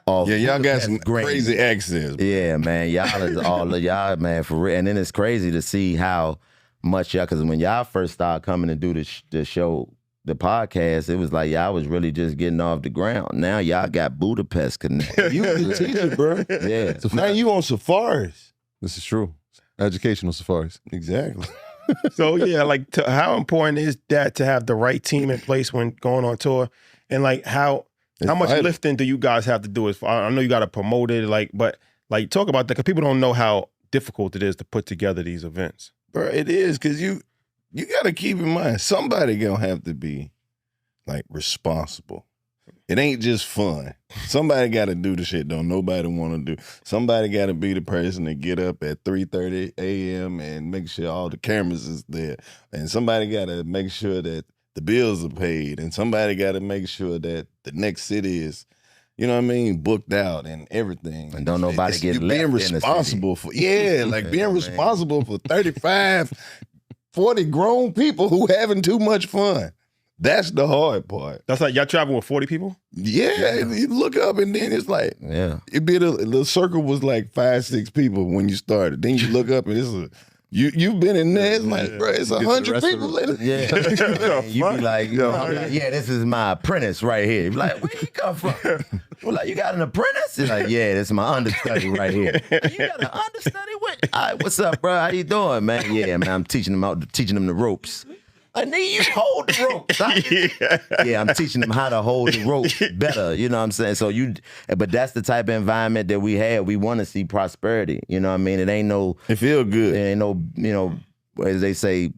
Yeah, y'all got some crazy accents. Yeah, man, y'all is all of y'all, man, for real. And then it's crazy to see how much y'all, because when y'all first started coming to do the show, the podcast, it was like y'all was really just getting off the ground. Now y'all got Budapest connected. You the teacher, bro. Yeah. So now you on safaris. This is true. Educational safaris. Exactly. So yeah, like how important is that to have the right team in place when going on tour, and like how much lifting do you guys have to do? I know you got to promote it, but talk about that because people don't know how difficult it is to put together these events. Bro, it is because you got to keep in mind somebody gonna have to be like responsible. It ain't just fun. Somebody got to do the shit don't nobody want to do. Somebody got to be the person to get up at 3:30 a.m. and make sure all the cameras is there, and somebody got to make sure that the bills are paid, and somebody got to make sure that the next city is, you know what I mean, booked out and everything. And don't nobody get left being responsible for, being responsible for 35, 40 grown people who having too much fun. That's the hard part. That's like y'all travel with 40 people? Yeah, you look up and then it's like, it'd be the circle was like 5, 6 people when you started. Then you look up and it's you've been in there, it's like, bro, it's 100 people later. Yeah. You be like, this is my apprentice right here. You be like, where you come from? We're like, you got an apprentice? He's like, yeah, this is my understudy right here. You got an understudy? What? All right, what's up, bro? How you doing, man? Yeah, man, I'm teaching them the ropes. I need you to hold the ropes. Yeah, I'm teaching them how to hold the ropes better. You know what I'm saying? So but that's the type of environment that we have. We want to see prosperity. You know what I mean? It feel good. It ain't no, as they say,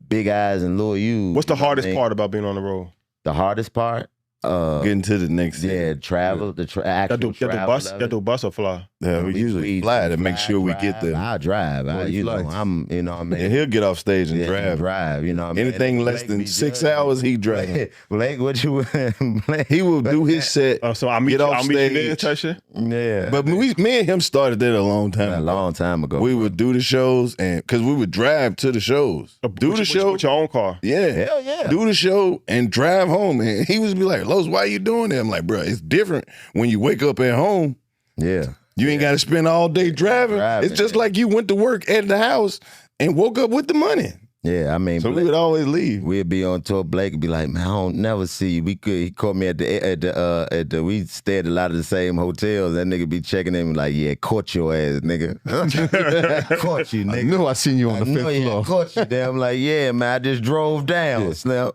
big eyes and little you. What's the hardest part about being on the road? The hardest part? Getting to the next city. Yeah, travel, the actual travel. Y'all do bus or fly? We usually fly to make sure we get there. I drive. And he'll get off stage and drive. Anything less than 6 hours, he drive. Blake, what you? He will do his set. So I'll meet you there, Tasha. Yeah. But me and him started that a long time ago. We would do the shows, and because we would drive to the shows, do the show with your own car. Yeah, hell yeah. Do the show and drive home. And he would be like, "Los, why you doing that?" I'm like, "Bro, it's different when you wake up at home. Yeah." You ain't got to spend all day driving. It's just like you went to work at the house and woke up with the money. Yeah, I mean, so Blake, we would always leave. We'd be on tour. Blake would be like, "Man, I don't never see you." He caught me at the we stayed at a lot of the same hotels. That nigga be checking in like, "Yeah, caught your ass, nigga." Caught you, nigga. I knew I seen you on the fifth floor. Caught you there. I'm like, "Yeah, man, I just drove down." Yeah. Now,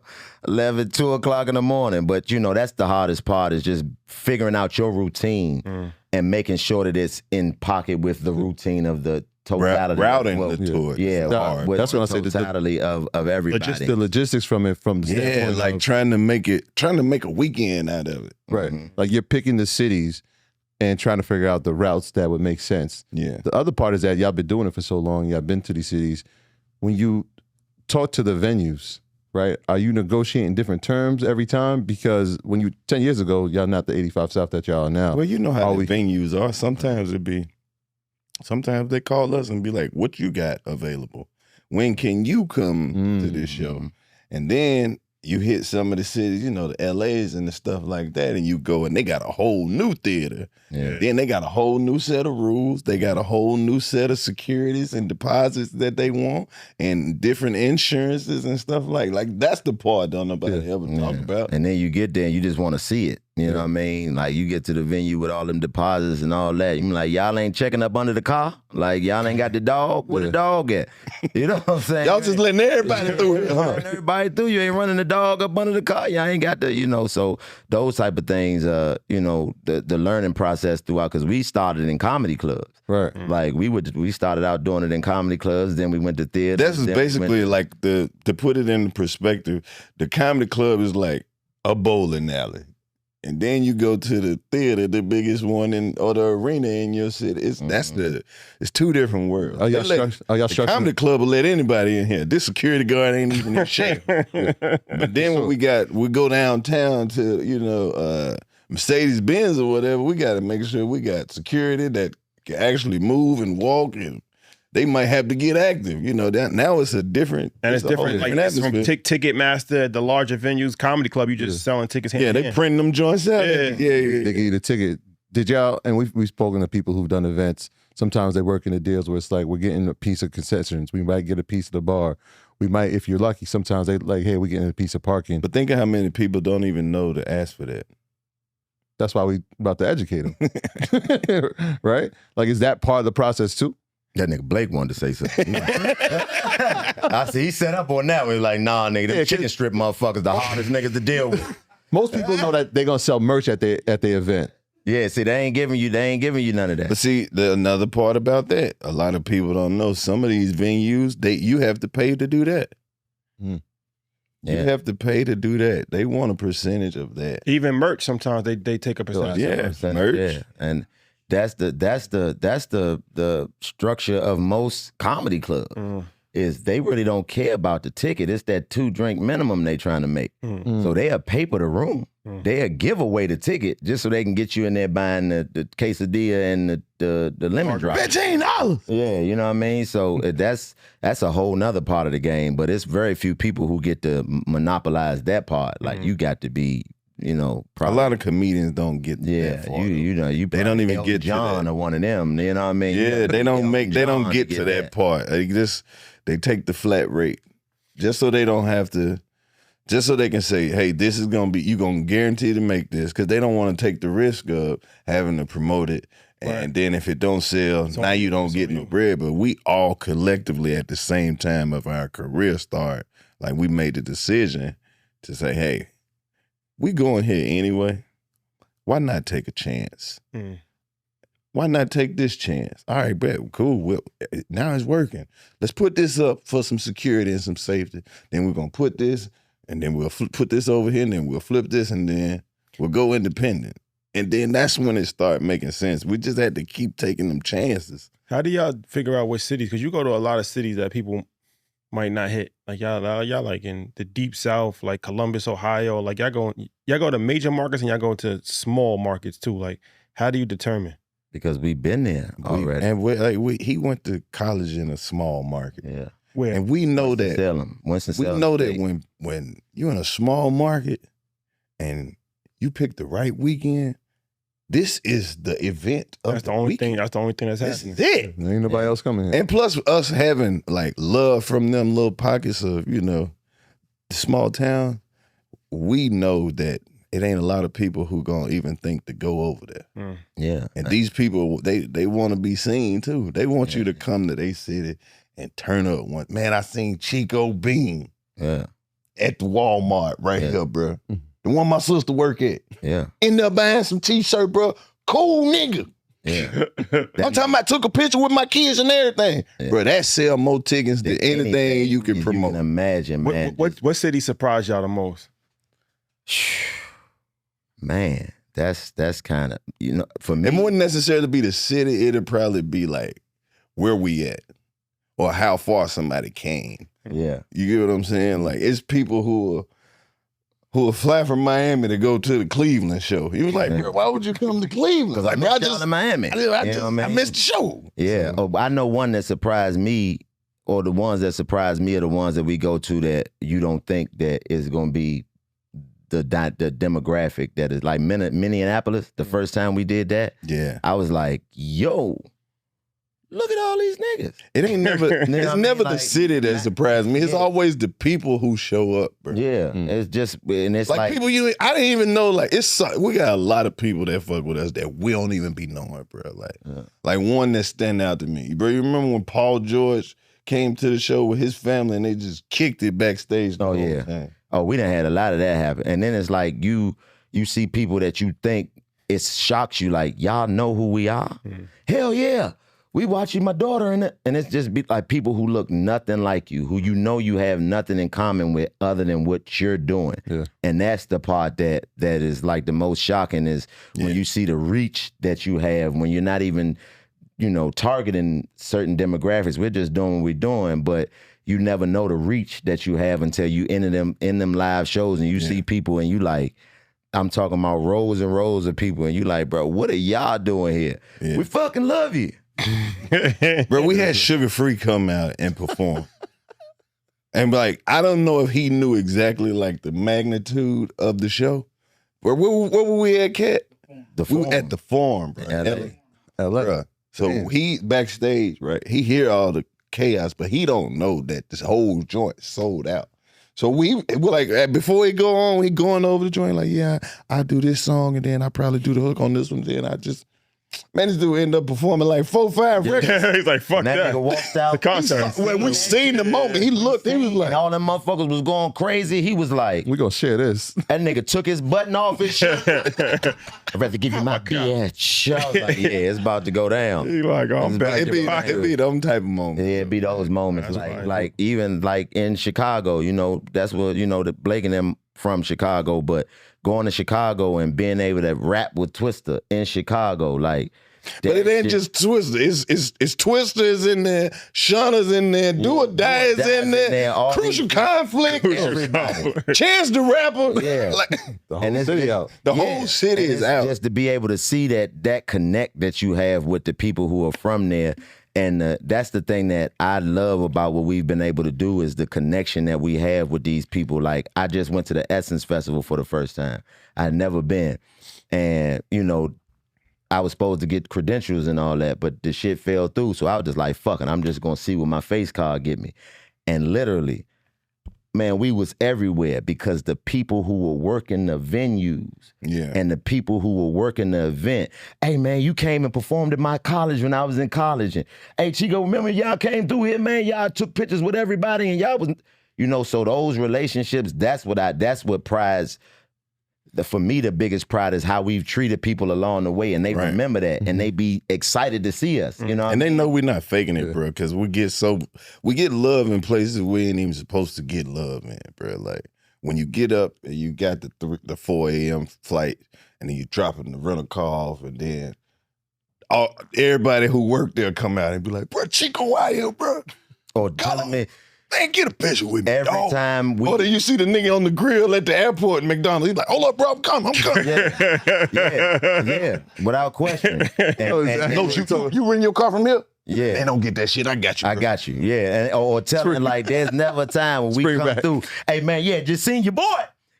11, 2 o'clock in the morning. But that's the hardest part is just figuring out your routine and making sure that it's in pocket with the routine of the totality. Routing the tour. Yeah, that's what I say. The totality of everybody. The logistics from the standpoint like trying to make a weekend out of it. Right. Like you're picking the cities and trying to figure out the routes that would make sense. Yeah. The other part is that y'all been doing it for so long. Y'all been to these cities. When you talk to the venues, right? Are you negotiating different terms every time? Because 10 years ago, y'all not the 85 South that y'all are now. Well, you know how the venues are. Sometimes they call us and be like, "What you got available? When can you come to this show?" And then you hit some of the cities, the LAs and the stuff like that, and you go and they got a whole new theater. Yeah. Then they got a whole new set of rules. They got a whole new set of securities and deposits that they want and different insurances and stuff like that's the part don't nobody ever talk about. And then you get there and you just want to see it. You know what I mean? Like you get to the venue with all them deposits and all that. You be like, y'all ain't checking up under the car? Like y'all ain't got the dog? Where the dog at? You know what I'm saying? Y'all just letting everybody through it, huh? Everybody through. You ain't running the dog up under the car. Y'all ain't got the, so those type of things, the learning process throughout, because we started in comedy clubs. Right. Like we started out doing it in comedy clubs, then we went to theater. That's basically like to put it in perspective, the comedy club is like a bowling alley. And then you go to the theater, the biggest one or the arena in your city. It's two different worlds. Are y'all the comedy club will let anybody in here. This security guard ain't even in shape. But then when we go downtown to Mercedes Benz or whatever, we got to make sure we got security that can actually move and walk, and they might have to get active. Now it's a different, and it's different. Like from Ticketmaster, the larger venues, comedy club, you just selling tickets. They printing them joints out. Yeah. They give you the ticket. Did y'all? And we've spoken to people who've done events. Sometimes they work in the deals where it's like we're getting a piece of concessions. We might get a piece of the bar. We might, if you're lucky, sometimes they like, hey, we're getting a piece of parking. But think of how many people don't even know to ask for that. That's why we about to educate them, right? Like, is that part of the process too? That nigga Blake wanted to say something. I see he set up on that one. He's like, nah, nigga, them chicken strip motherfuckers, the hardest niggas to deal with. Most people know that they're gonna sell merch at the event. Yeah, see, they ain't giving you none of that. But see, another part about that, a lot of people don't know. Some of these venues, you have to pay to do that. You have to pay to do that. They want a percentage of that. Even merch, sometimes they take a percentage. Yeah, merch. Yeah. And that's the structure of most comedy clubs. Is they really don't care about the ticket. It's that 2-drink minimum they trying to make. So they'll paper the room. They'll give away the ticket just so they can get you in there buying the quesadilla and the lemon drop. $15. Yeah, you know what I mean? So that's a whole nother part of the game, but it's very few people who get to monopolize that part. Like you got to be, probably. A lot of comedians don't get that far. They don't even get John to that. or one of them, you know what I mean? Yeah, they don't get to that part. They take the flat rate just so they don't have to, just so they can say, hey, this is going to be, you're going to guarantee to make this, because they don't want to take the risk of having to promote it. And then if it don't sell, now you don't get no bread. But we all collectively at the same time of our career start, like we made the decision to say, hey, we going here anyway. Why not take a chance? Why not take this chance? All right, bet, cool. Well, now it's working. Let's put this up for some security and some safety. Then we're going to put this, and then we'll put this over here, and then we'll flip this, and then we'll go independent. And then that's when it started making sense. We just had to keep taking them chances. How do y'all figure out what cities? Because you go to a lot of cities that people might not hit. Like y'all like in the deep South, like Columbus, Ohio. Like y'all go to major markets and y'all go to small markets too. Like, how do you determine? Because we've been there already. He went to college in a small market. Yeah. Where? And we know Winston-Salem. We know that when you're in a small market and you pick the right weekend, this is the event of the only thing. That's the only thing that's happening. That's it. Ain't nobody else coming here. And plus us having like love from them little pockets of, the small town, we know that it ain't a lot of people who gonna even think to go over there. Yeah. And these people, they want to be seen too. They want you to come to their city and turn up one. Man, I seen Chico Bean at the Walmart here, bro. The one my sister work at. Yeah. End up buying some t-shirt, bro. Cool nigga. Yeah. I'm talking about took a picture with my kids and everything. Yeah. Bro, that sell more tickets than anything you can promote. You can imagine, man. What city surprised y'all the most? Man, that's kind of, for me. It wouldn't necessarily be the city. It'd probably be like where we at or how far somebody came. Yeah. You get what I'm saying? Like, it's people who will fly from Miami to go to the Cleveland show. He was like, bro, why would you come to Cleveland? Because I just in Miami. I missed the show. Yeah. So. I know one that surprised me, or the ones that surprised me are the ones that we go to that you don't think that is going to be the demographic that is like Minneapolis. The first time we did that, I was like, yo, look at all these niggas. It ain't never, it's never the city that surprised me. It's always the people who show up, bro. Yeah, it's just, and it's like people I didn't even know, like, we got a lot of people that fuck with us that we don't even be knowing, bro. Like one that stand out to me. Bro, you remember when Paul George came to the show with his family and they just kicked it backstage? Oh, yeah. Oh, we done had a lot of that happen. And then it's like you see people that you think it shocks you, like, y'all know who we are? Hell yeah. We watching my daughter and it's just be like people who look nothing like you, who you have nothing in common with other than what you're doing. Yeah. And that's the part that is like the most shocking is when you see the reach that you have, when you're not even, targeting certain demographics. We're just doing what we're doing, but you never know the reach that you have until you in them live shows and you see people and you like, I'm talking about rows and rows of people and you like, bro, what are y'all doing here? Yeah. We fucking love you. Bro, we had Sugar Free come out and perform. And like, I don't know if he knew exactly like the magnitude of the show. Where were we at, Kat? We were at the Forum, bro. LA. Bro. So he backstage, right? He hear all the chaos, but he don't know that this whole joint sold out. So we're like, before he going over the joint, like, yeah, I do this song and then I probably do the hook on this one. Then I just, man, this dude ended up performing like 4-5 records. He's like, fuck that. Nigga walked out. The concert. When we seen the moment, he looked, he was like, all them motherfuckers was going crazy. He was like, we gonna share this. That nigga took his button off his shirt. I'd rather give you my bitch. I was like, yeah, it's about to go down. He like, oh, it be them type of moments. Yeah, it be those moments. Like even like in Chicago, that's what, the Blake and them from Chicago, but going to Chicago and being able to rap with Twista in Chicago, like. But it ain't just Twista. It's Twisters in there, Shauna's in there, Do or Die is in there, Crucial Conflict, Chance the Rapper. Yeah. The whole city out. The whole city is out. Just to be able to see that connect that you have with the people who are from there. And that's the thing that I love about what we've been able to do is the connection that we have with these people. Like, I just went to the Essence Festival for the first time. I'd never been. And, I was supposed to get credentials and all that, but the shit fell through. So I was just like, fuck it, I'm just going to see what my face card get me. And literally, man, we was everywhere because the people who were working the venues and the people who were working the event, hey, man, you came and performed at my college when I was in college. And, hey, Chico, remember y'all came through here, man? Y'all took pictures with everybody and y'all was, so those relationships, that's what prize. For me, the biggest pride is how we've treated people along the way, and they remember that, and they be excited to see us. And they know we're not faking it, bro, because we get love in places we ain't even supposed to get love in, bro. Like when you get up and you got the 4 a.m. flight, and then you dropping the rental car off, and then everybody who worked there come out and be like, bro, Chico out here, bro. Or telling me, man, get a picture with me, every dog. time we... Or then you see the nigga on the grill at the airport in McDonald's. He's like, hold up, bro, I'm coming. Yeah, without question. You rent your car from here? Yeah. They don't get that shit. I got you, bro. I got you, yeah. Or telling like, there's never a time when we come through. Hey, man, just seen your boy.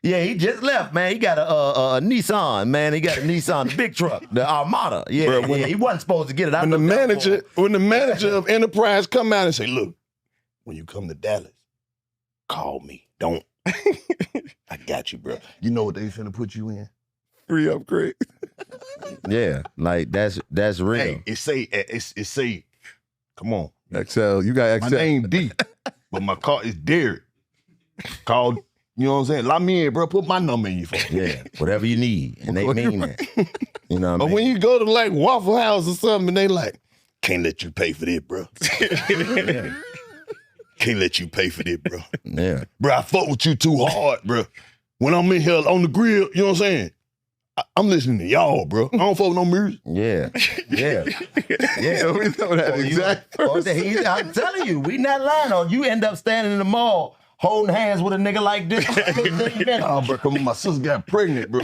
Yeah, he just left, man. He got a Nissan, man. He got a Nissan, the big truck, the Armada. Yeah, bro, he wasn't supposed to get it. When the manager of Enterprise come out and say, look, when you come to Dallas, call me. Don't. I got you, bro. You know what they finna put you in? Free upgrade. Yeah, like that's real. Hey, it say, come on. XL, you got XL. My name D, but my car is Derek. Called, you know what I'm saying? Let me in, bro. Put my number in your phone. Yeah, whatever you need. And they mean that. You know what I mean? But when you go to like Waffle House or something, and they like, can't let you pay for this, bro. Can't let you pay for this, bro. Yeah. Bro, I fuck with you too hard, bro. When I'm in here on the grill, you know what I'm saying? I'm listening to y'all, bro. I don't fuck with no music. Yeah. We know that exactly. I'm telling you, we not lying on you. End up standing in the mall holding hands with a nigga like this. Oh, bro, come on, my sister got pregnant, bro.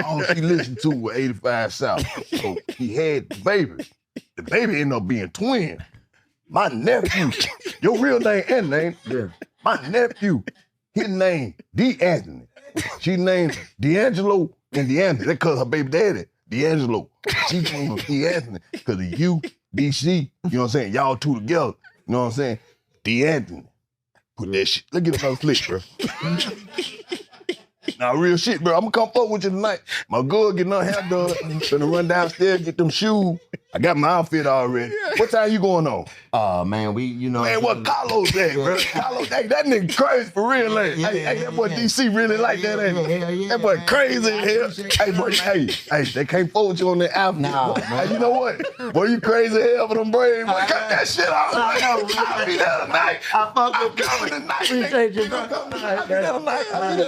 All she listened to was 85 South. So he had the baby. The baby ended up being twin. My nephew, your real name and name, my nephew, his name, D'Anthony. She named D'Angelo and D'Anthony. That cause her baby daddy, D'Angelo. She named D'Anthony because of you, DC, you know what I'm saying? Y'all two together, you know what I'm saying? D'Anthony. Put that shit, let's get another flick, bro. Nah, real shit, bro. I'm gonna come fuck with you tonight. My girl getting her hair done. Finna run downstairs, get them shoes. I got my outfit already. What time you going on? Man, Man, what Karlous at, bro? Karlous, hey, that nigga crazy for real, ain't hey, that boy DC really like that, ain't he? That boy crazy in here. Hey, boy, hey, they can't fold you on that outfit. Nah, hey, you know what? Boy, you crazy hell for them braids. Boy, cut that shit off. I'll be there tonight. I'm coming tonight. Appreciate you, bro. I'll be there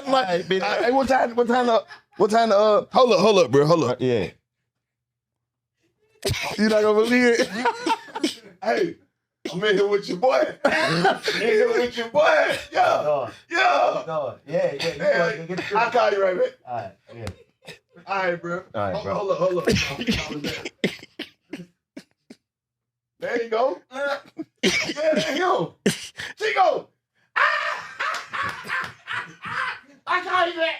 tonight. Hey, what time hold up, bro, hold up. Yeah. You not gonna believe it? Hey, I'm in here with your boy. Yeah. I'll call you right back. All right, bro. Hold up. There you go. Yeah, there you go. Chico. I call you back.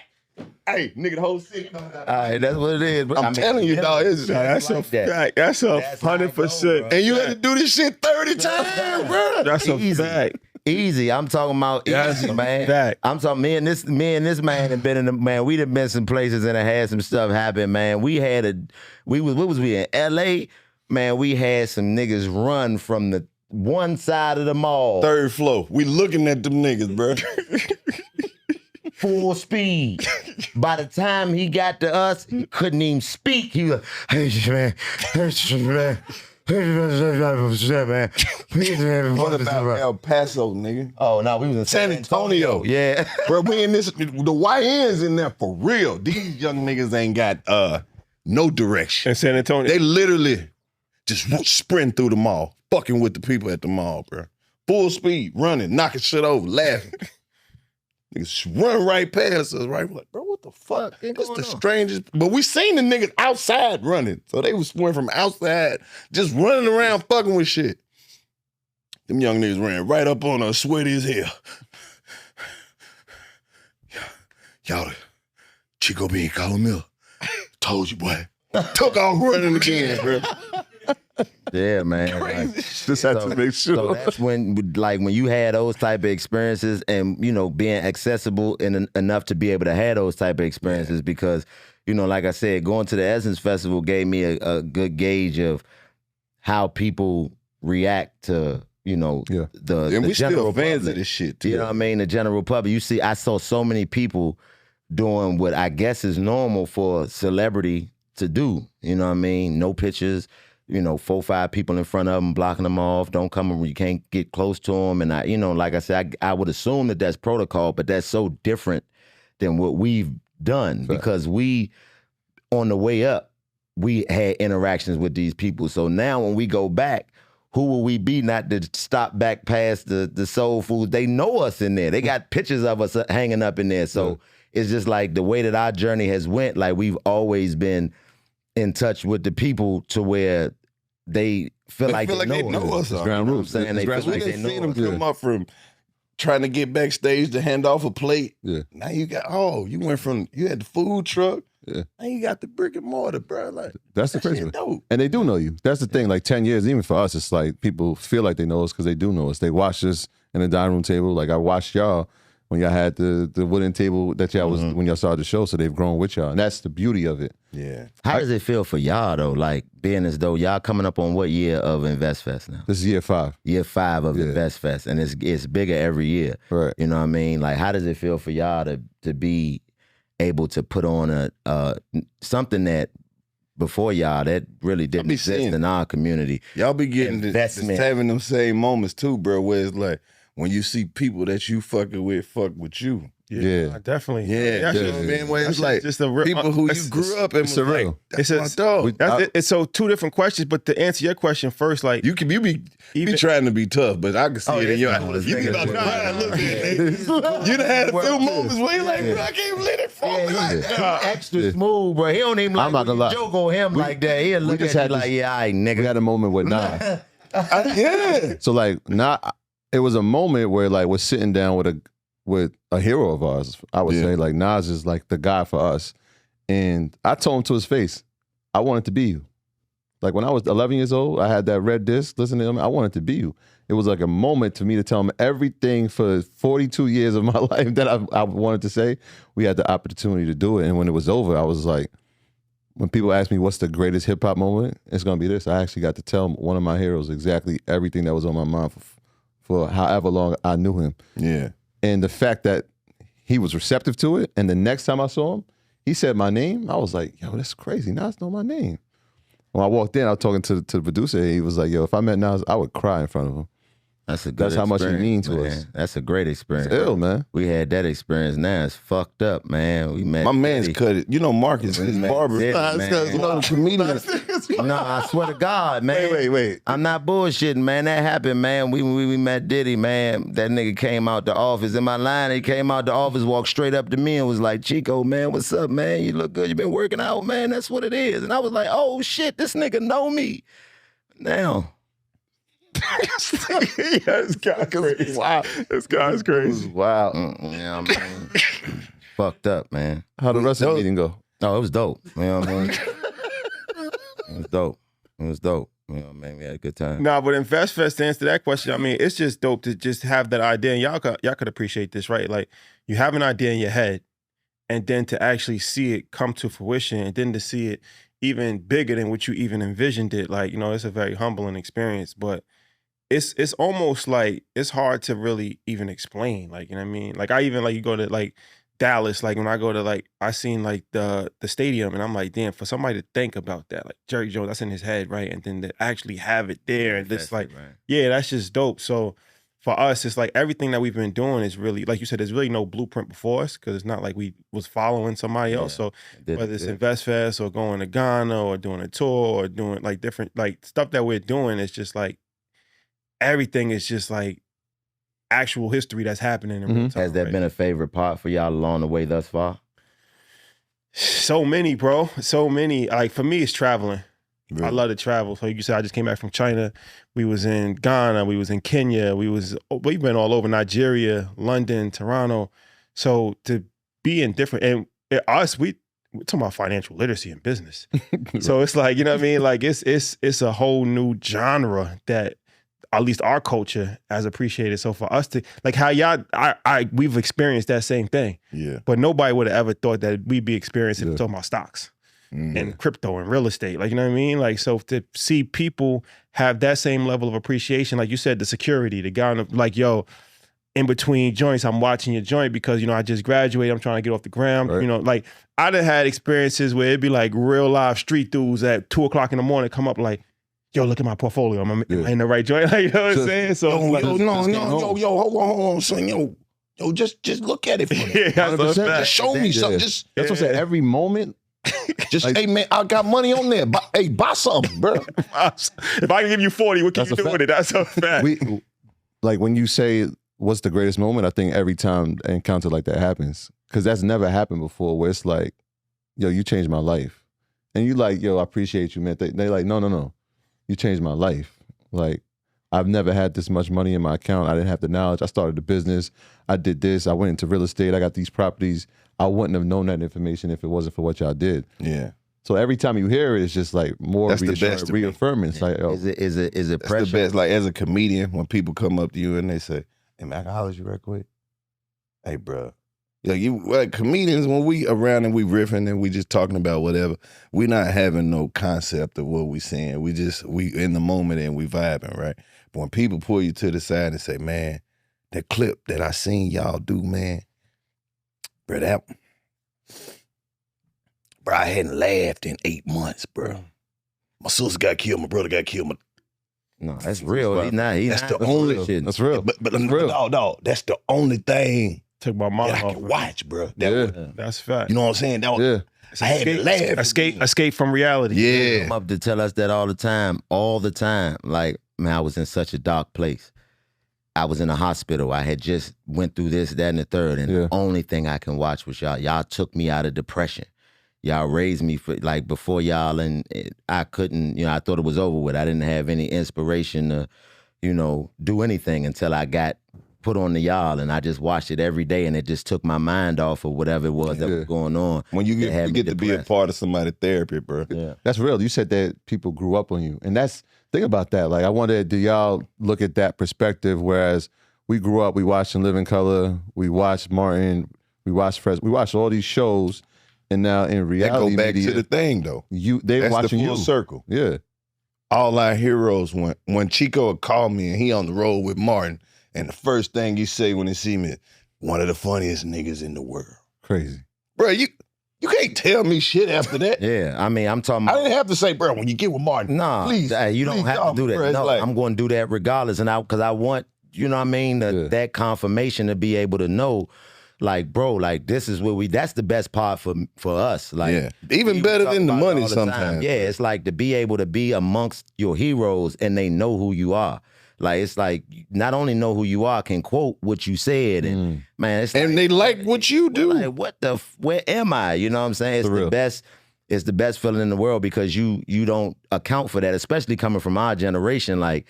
Hey, nigga, the whole city. All right, that's what it is. I'm telling you, dog. That's a fact. That's 100%. And you had to do this shit 30 times, bro. That's a fact. Easy. I'm talking about easy, man. Fact. I'm talking me and this man have been in the man. We done been some places and had some stuff happen, man. We was in LA, man. We had some niggas run from the one side of the mall. 3rd floor. We looking at them niggas, bro. Full speed. By the time he got to us, he couldn't even speak. He was like, hey, man. What about El Paso, nigga? Oh, no, we was in San Antonio. Yeah. Bro, we in this, the YN's in there for real. These young niggas ain't got no direction. In San Antonio? They literally just sprint through the mall, fucking with the people at the mall, bro. Full speed, running, knocking shit over, laughing. Niggas run right past us, right? We're like, bro, what the fuck? That's the strangest. But we seen the niggas outside running. So they was went from outside, just running around fucking with shit. Them young niggas ran right up on us, sweaty as hell. Y'all, Chico Bean, Karlous Miller. Told you, boy. Took off running again, bro. Yeah, man. Just had to make sure. So that's when you had those type of experiences and, being accessible enough to be able to have those type of experiences because, like I said, going to the Essence Festival gave me a good gauge of how people react to, the and we general still fans public. Of this shit, too. You know what I mean? The general public. I saw so many people doing what I guess is normal for a celebrity to do. You know what I mean? No pictures. 4 or 5 people in front of them, blocking them off. Don't come, you can't get close to them. And like I said, I would assume that that's protocol, but that's so different than what we've done because we, on the way up, we had interactions with these people. So now when we go back, who will we be not to stop back past the soul food? They know us in there. They got pictures of us hanging up in there. So it's just like the way that our journey has went, like we've always been in touch with the people to where they feel like they know us. It's ground roots. Saying they feel like they know seen them us. come up from trying to get backstage to hand off a plate. Yeah. Now you had the food truck. Yeah. Now you got the brick and mortar, bro. Like that's the crazy one. dope. And they do know you. That's the thing. Like 10 years, even for us, it's like people feel like they know us because they do know us. They watched us in the dining room table. Like I watched y'all when y'all had the wooden table that y'all was when y'all started the show. So they've grown with y'all, and that's the beauty of it. Yeah. How does it feel for y'all though? Like being as though y'all coming up on what year of InvestFest now? This is year 5. Year 5 of InvestFest, and it's bigger every year. Right. You know what I mean? Like how does it feel for y'all to be able to put on a something that before y'all that really didn't exist in our community? Y'all be getting just Investment. having them same moments too, bro, where it's like when you see people that you fucking with fuck with you. Yeah. Definitely. Yeah, you know what I mean? Where it's like just a real, people who you grew up and was surreal. like, that's my dog. It's so two different questions, but to answer your question first, like You be trying to be tough, but I can see it in your eyes. You be about to cry and look at it. You done had a few moments where you're like, bro, I can't believe it for me like that. Extra smooth, bro. He don't even like I'm not gonna lie. joke on him like that. He'll look just at had you like, this- yeah, all right, nigga. We had a moment with Nas. Yeah. So like it was a moment where like we're sitting down with a hero of ours. I would say like Nas is like the guy for us. And I told him to his face, I wanted to be you. Like when I was 11 years old, I had that red disc, listening to him, I wanted to be you. It was like a moment to me to tell him everything for 42 years of my life that I wanted to say. We had the opportunity to do it. And when it was over, I was like, when people ask me what's the greatest hip hop moment, it's gonna be this. I actually got to tell one of my heroes exactly everything that was on my mind for however long I knew him. Yeah. And the fact that he was receptive to it, and the next time I saw him, he said my name. I was like, yo, that's crazy. Nas know my name. When I walked in, I was talking to the producer. He was like, yo, if I met Nas, I would cry in front of him. That's how much he means to us. That's a great experience. It's ill, man. We had that experience. Now it's fucked up, man. We met My man's cut it. You know Marcus, his barber. Diddy, Nah, man. it's 'cause, you know, the comedian. No, I swear to God, man. Wait. I'm not bullshitting, man. That happened, man. We met Diddy, man. That nigga came out the office. In my line, he came out the office, walked straight up to me and was like, Chico, man, what's up, man? You look good. You been working out, man. That's what it is. And I was like, oh, shit, this nigga know me. Now. this guy's crazy. Wow. This guy's crazy. Wow. Yeah, I mean, fucked up, man. How'd the rest of the meeting go? Oh, it was dope. You know what I mean? It was dope. It was dope. You know what I mean? We had a good time. Nah, but InvestFest, to answer that question, I mean, it's just dope to just have that idea. And y'all could appreciate this, right? Like, you have an idea in your head, and then to actually see it come to fruition, and then to see it even bigger than what you even envisioned it. Like, you know, it's a very humbling experience, but it's almost like it's hard to really even explain. Like, you know what I mean? Like, I even, like, you go to, like, Dallas, like, when I go to, like, I seen, like, the stadium, and I'm like, damn, for somebody to think about that, like, Jerry Jones, that's in his head, right? And then to actually have it there, and just, like, right. yeah, that's just dope. So for us, it's like everything that we've been doing is really, like you said, there's really no blueprint before us, because it's not like we was following somebody else. So whether it's InvestFest or going to Ghana or doing a tour or doing, like, different, like, stuff that we're doing, is just, like, everything is just, like, actual history that's happening in real time. Has that been a favorite part for y'all along the way thus far? So many, bro. So many. Like, for me, it's traveling. Really? I love to travel. So you said I just came back from China. We was in Ghana. We was in Kenya. We've been all over Nigeria, London, Toronto. So to be in different, and we're talking about financial literacy and business. So it's like, you know what I mean? Like, it's a whole new genre that at least our culture has appreciated. So for us to, like, how y'all, we've experienced that same thing. Yeah. But nobody would have ever thought that we'd be experiencing talking about stocks and crypto and real estate. Like, you know what I mean? Like, so to see people have that same level of appreciation, like you said, the security, the guy, like, yo, in between joints, I'm watching your joint because, you know, I just graduated, I'm trying to get off the ground. Right. You know, like, I done had experiences where it'd be like real live street dudes at 2:00 in the morning come up like, yo, look at my portfolio. Am I in the right joint? Like, you know what I'm saying? So, yo, hold on, son, yo. Yo, just look at it for me. Yeah, that's 100%. Just show me something. Just That's what I said. Every moment. Just hey man, I got money on there. Buy something, bro. If I can give you 40, what can you do with it? That's a fact. Like when you say what's the greatest moment, I think every time an encounter like that happens, because that's never happened before. Where it's like, yo, you changed my life, and you like, yo, I appreciate you, man. They like, no, you changed my life. Like I've never had this much money in my account. I didn't have the knowledge. I started the business. I did this. I went into real estate. I got these properties. I wouldn't have known that information if it wasn't for what y'all did. Yeah. So every time you hear it, it's just like more reaffirming. It's like, oh, is it That's pressure? the best. Like as a comedian, when people come up to you and they say, "Hey man, I can holler at you right quick." Hey, bro. Like comedians, when we around and we riffing and we just talking about whatever, we not having no concept of what we saying. We in the moment and we vibing, right? But when people pull you to the side and say, "Man, that clip that I seen y'all do, man, bro, I hadn't laughed in 8 months, bro. My sister got killed, my brother got killed. No, that's real. That's the only shit. that's real. But no, that's the only thing Took my mom that I off. can watch, bro. That's fact. You know what I'm saying? That was, I had to laugh. Escape from reality. Yeah. Come up to tell us that all the time. Like, man, I was in such a dark place. I was in a hospital. I had just went through this, that, and the third. And the only thing I can watch was y'all. Y'all took me out of depression. Y'all raised me for like before y'all, and I couldn't, I thought it was over with. I didn't have any inspiration to, do anything until I got put on to y'all, and I just watched it every day, and it just took my mind off of whatever it was that was going on. When you get to be a part of somebody's therapy, bro. Yeah. That's real. You said that people grew up on you. And think about that. Like, I wonder, do y'all look at that perspective? Whereas we grew up, we watched In Living Color, we watched Martin, we watched Fresh, we watched all these shows. And now in reality, that go back to the thing though. They're watching the full circle. Yeah. All our heroes, when Chico would call me and he on the road with Martin, and the first thing you say when he see me, one of the funniest niggas in the world. Crazy. Bro, you can't tell me shit after that. Yeah, I mean, I'm talking about, I didn't have to say, bro, when you get with Martin, please, you don't have to do that. Bro, no, I'm going to do that regardless. And because I want, that confirmation to be able to know, like, bro, like, this is that's the best part for us. Like, even better than the money sometimes. Yeah, it's like to be able to be amongst your heroes and they know who you are. Like, it's like, not only know who you are, can quote what you said. And man, it's and they like what you do. Like, where am I? You know what I'm saying? It's the best feeling in the world because you don't account for that, especially coming from our generation. Like,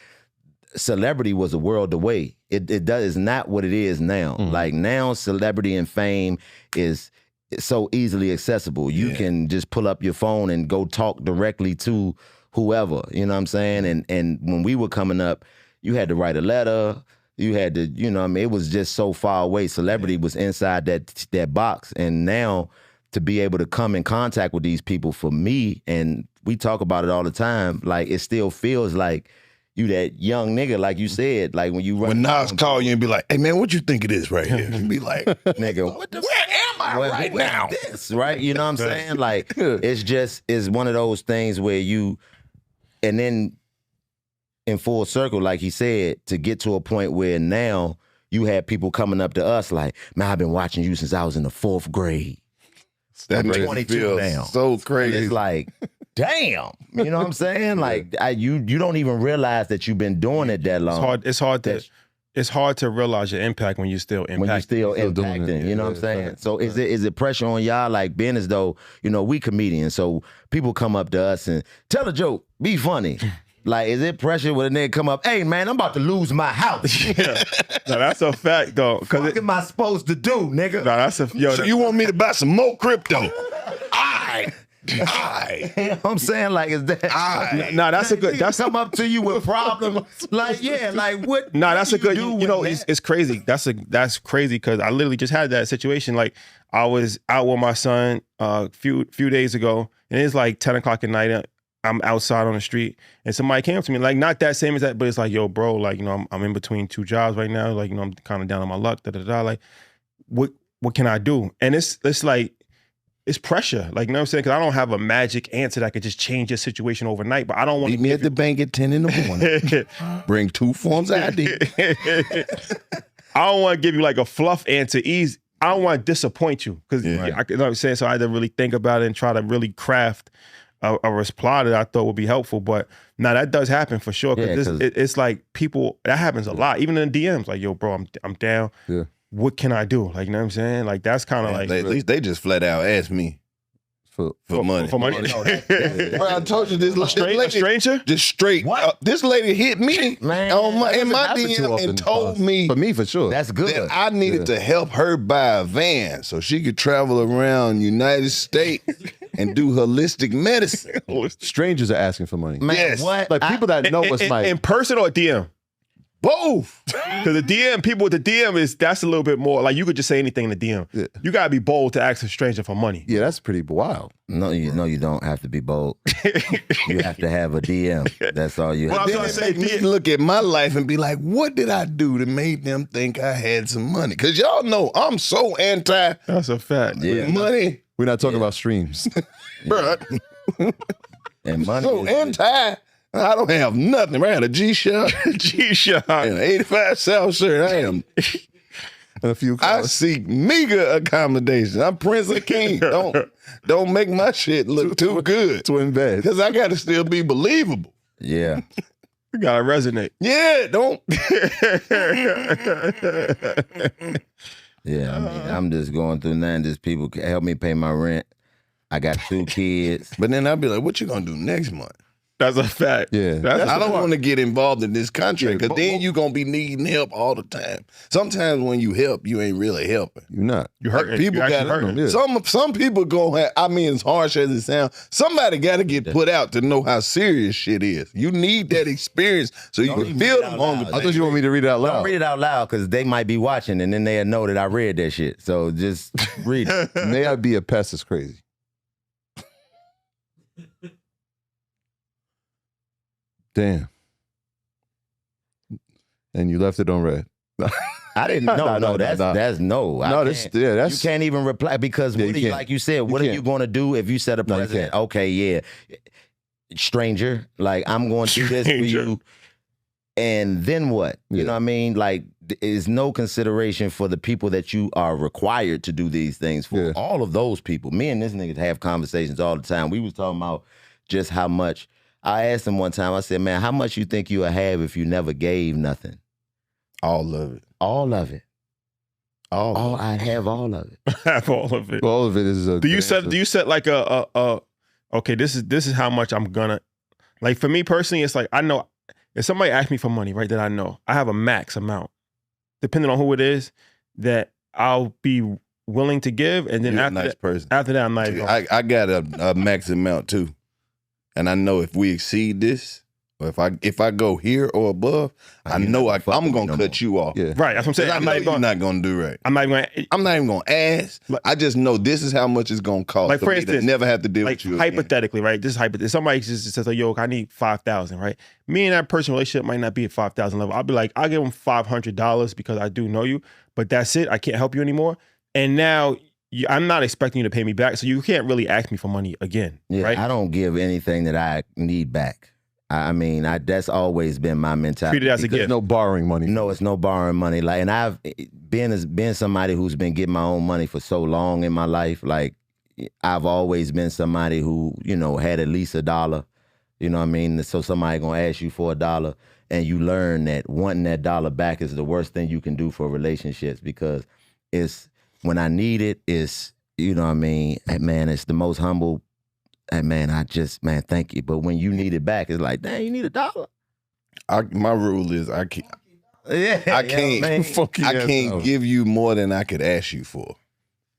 celebrity was a world away. It is not what it is now. Like, now celebrity and fame is so easily accessible. You can just pull up your phone and go talk directly to whoever, you know what I'm saying? And when we were coming up, you had to write a letter, you had to, it was just so far away. Celebrity was inside that box. And now to be able to come in contact with these people, for me, and we talk about it all the time, like, it still feels like you that young nigga, like you said, like when you run. When Nas call you and be like, "Hey man, what you think of this right here?" You be like, "Nigga, where am I right now?" This, right? You know what I'm saying? Like, it's one of those things where and then in full circle, like he said, to get to a point where now you have people coming up to us like, "Man, I've been watching you since I was in the 4th grade. That I'm 22 now. So crazy. And it's like, damn, you know what I'm saying? Like, you don't even realize that you've been doing it that long. It's hard to realize your impact when you're still impacting. When you're still impacting, you know what I'm saying? So is it pressure on y'all, like, being as though, we comedians, so people come up to us and tell a joke, be funny. Like, is it pressure when a nigga come up, "Hey man, I'm about to lose my house." Yeah. No, that's a fact though. What am I supposed to do, nigga? No, that's so you want me to buy some more crypto? I. You know what I'm saying? Like, is that? No, that's a good. That's come up to you with problems. Like, like what? No, that's a good. It's crazy. That's crazy because I literally just had that situation. Like, I was out with my son a few days ago, and it's like 10 o'clock at night. I'm outside on the street, and somebody came up to me, like, not that same as that, but it's like, "Yo, bro, like, I'm in between 2 jobs right now. Like, I'm kind of down on my luck. Like, what can I do?" And it's like, it's pressure. Like, you know what I'm saying? Because I don't have a magic answer that could just change your situation overnight. But I don't want to meet me at the bank at 10 in the morning. Bring 2 forms of ID. I don't want to give you like a fluff answer. Easy. I don't want to disappoint you because you know what I'm saying. So I had to really think about it and try to really craft a reply that I thought would be helpful. But now that does happen for sure because it's like people that happens a lot, even in DMs. Like, yo, bro, I'm down. Yeah. What can I do? Like, you know what I'm saying? Like that's kind of like at least they just flat out ask me. For money. For money. I told you this lady, stranger? Just straight. This lady hit me in my DM and told me. For me, for sure. That's good. That I needed to help her buy a van so she could travel around United States and do holistic medicine. Strangers are asking for money. Man, yes. What? Like people that know us might. In person or DM? Both. Because the DM, people with the DM that's a little bit more, like you could just say anything in the DM. Yeah. You gotta be bold to ask a stranger for money. Yeah, that's pretty wild. No, you don't have to be bold. You have to have a DM. That's all you have. Well, I was gonna say, look at my life and be like, what did I do to make them think I had some money? Because y'all know I'm so anti. That's a fact. Money. We're not talking about streams. Bro. And money. So anti. I don't have nothing. I had a G-Shock. G-Shock. And an 85 South shirt. I am. And a few I seek meager accommodation. I'm Prince of King. Don't make my shit look too good. Twin bed. Because I got to still be believable. Yeah. You gotta resonate. Yeah, don't. Yeah, I mean, I'm just going through now and just people help me pay my rent. I got 2 kids. But then I'll be like, what you going to do next month? That's a fact. Yeah. I don't want to get involved in this contract because then you're going to be needing help all the time. Sometimes when you help, you ain't really helping. You're not. You hurting. People got some people going to have, I mean, as harsh as it sounds, somebody got to get put out to know how serious shit is. You need that experience so you can feel them on the I thought you want me to read it out loud. Don't read it out loud because they might be watching and then they'll know that I read that shit. So just read it. May I be a pest is crazy. Damn. And you left it on red. I didn't know. No, that's no. You can't even reply because like you said, what are you going to do if you set a precedent? Okay, yeah, stranger, like I'm going to do this for you, and then what? You know what I mean? Like, is no consideration for the people that you are required to do these things for. Yeah. All of those people. Me and this nigga have conversations all the time. We was talking about just how much. I asked him one time, I said, man, how much you think you would have if you never gave nothing? All of it. All of it. I'd have all of it. Have all of it. All of it is a. Do you set like okay, this is how much I'm gonna, like for me personally, it's like I know if somebody asks me for money, right, that I know I have a max amount, depending on who it is, that I'll be willing to give, and then after that, I'm not even. I got a max amount too. And I know if we exceed this, or if I go here or above, I know I'm gonna cut you off. Yeah. Right, that's what I'm saying. I'm not gonna do right. I'm not even gonna ask. I just know this is how much it's gonna cost. Like for instance, never have to deal with you. Hypothetically, right? This is hypothetical. Somebody just says, "Yo, I need $5,000." Right? Me and that person relationship might not be at $5,000 level. I'll be like, I'll give them $500 because I do know you, but that's it. I can't help you anymore. And now. I'm not expecting you to pay me back, so you can't really ask me for money again, right? I don't give anything that I need back. I mean, that's always been my mentality. Treat it as a gift. There's no borrowing money. No, it's no borrowing money. Like, and I've been somebody who's been getting my own money for so long in my life. Like, I've always been somebody who, had at least $1. You know what I mean? So somebody gonna ask you for $1, and you learn that wanting that $1 back is the worst thing you can do for relationships because it's. When I need it, it's, you know what I mean? Hey, man, it's the most humble. Hey, man, thank you. But when you need it back, it's like, dang, you need $1. My rule is I can't give you more than I could ask you for.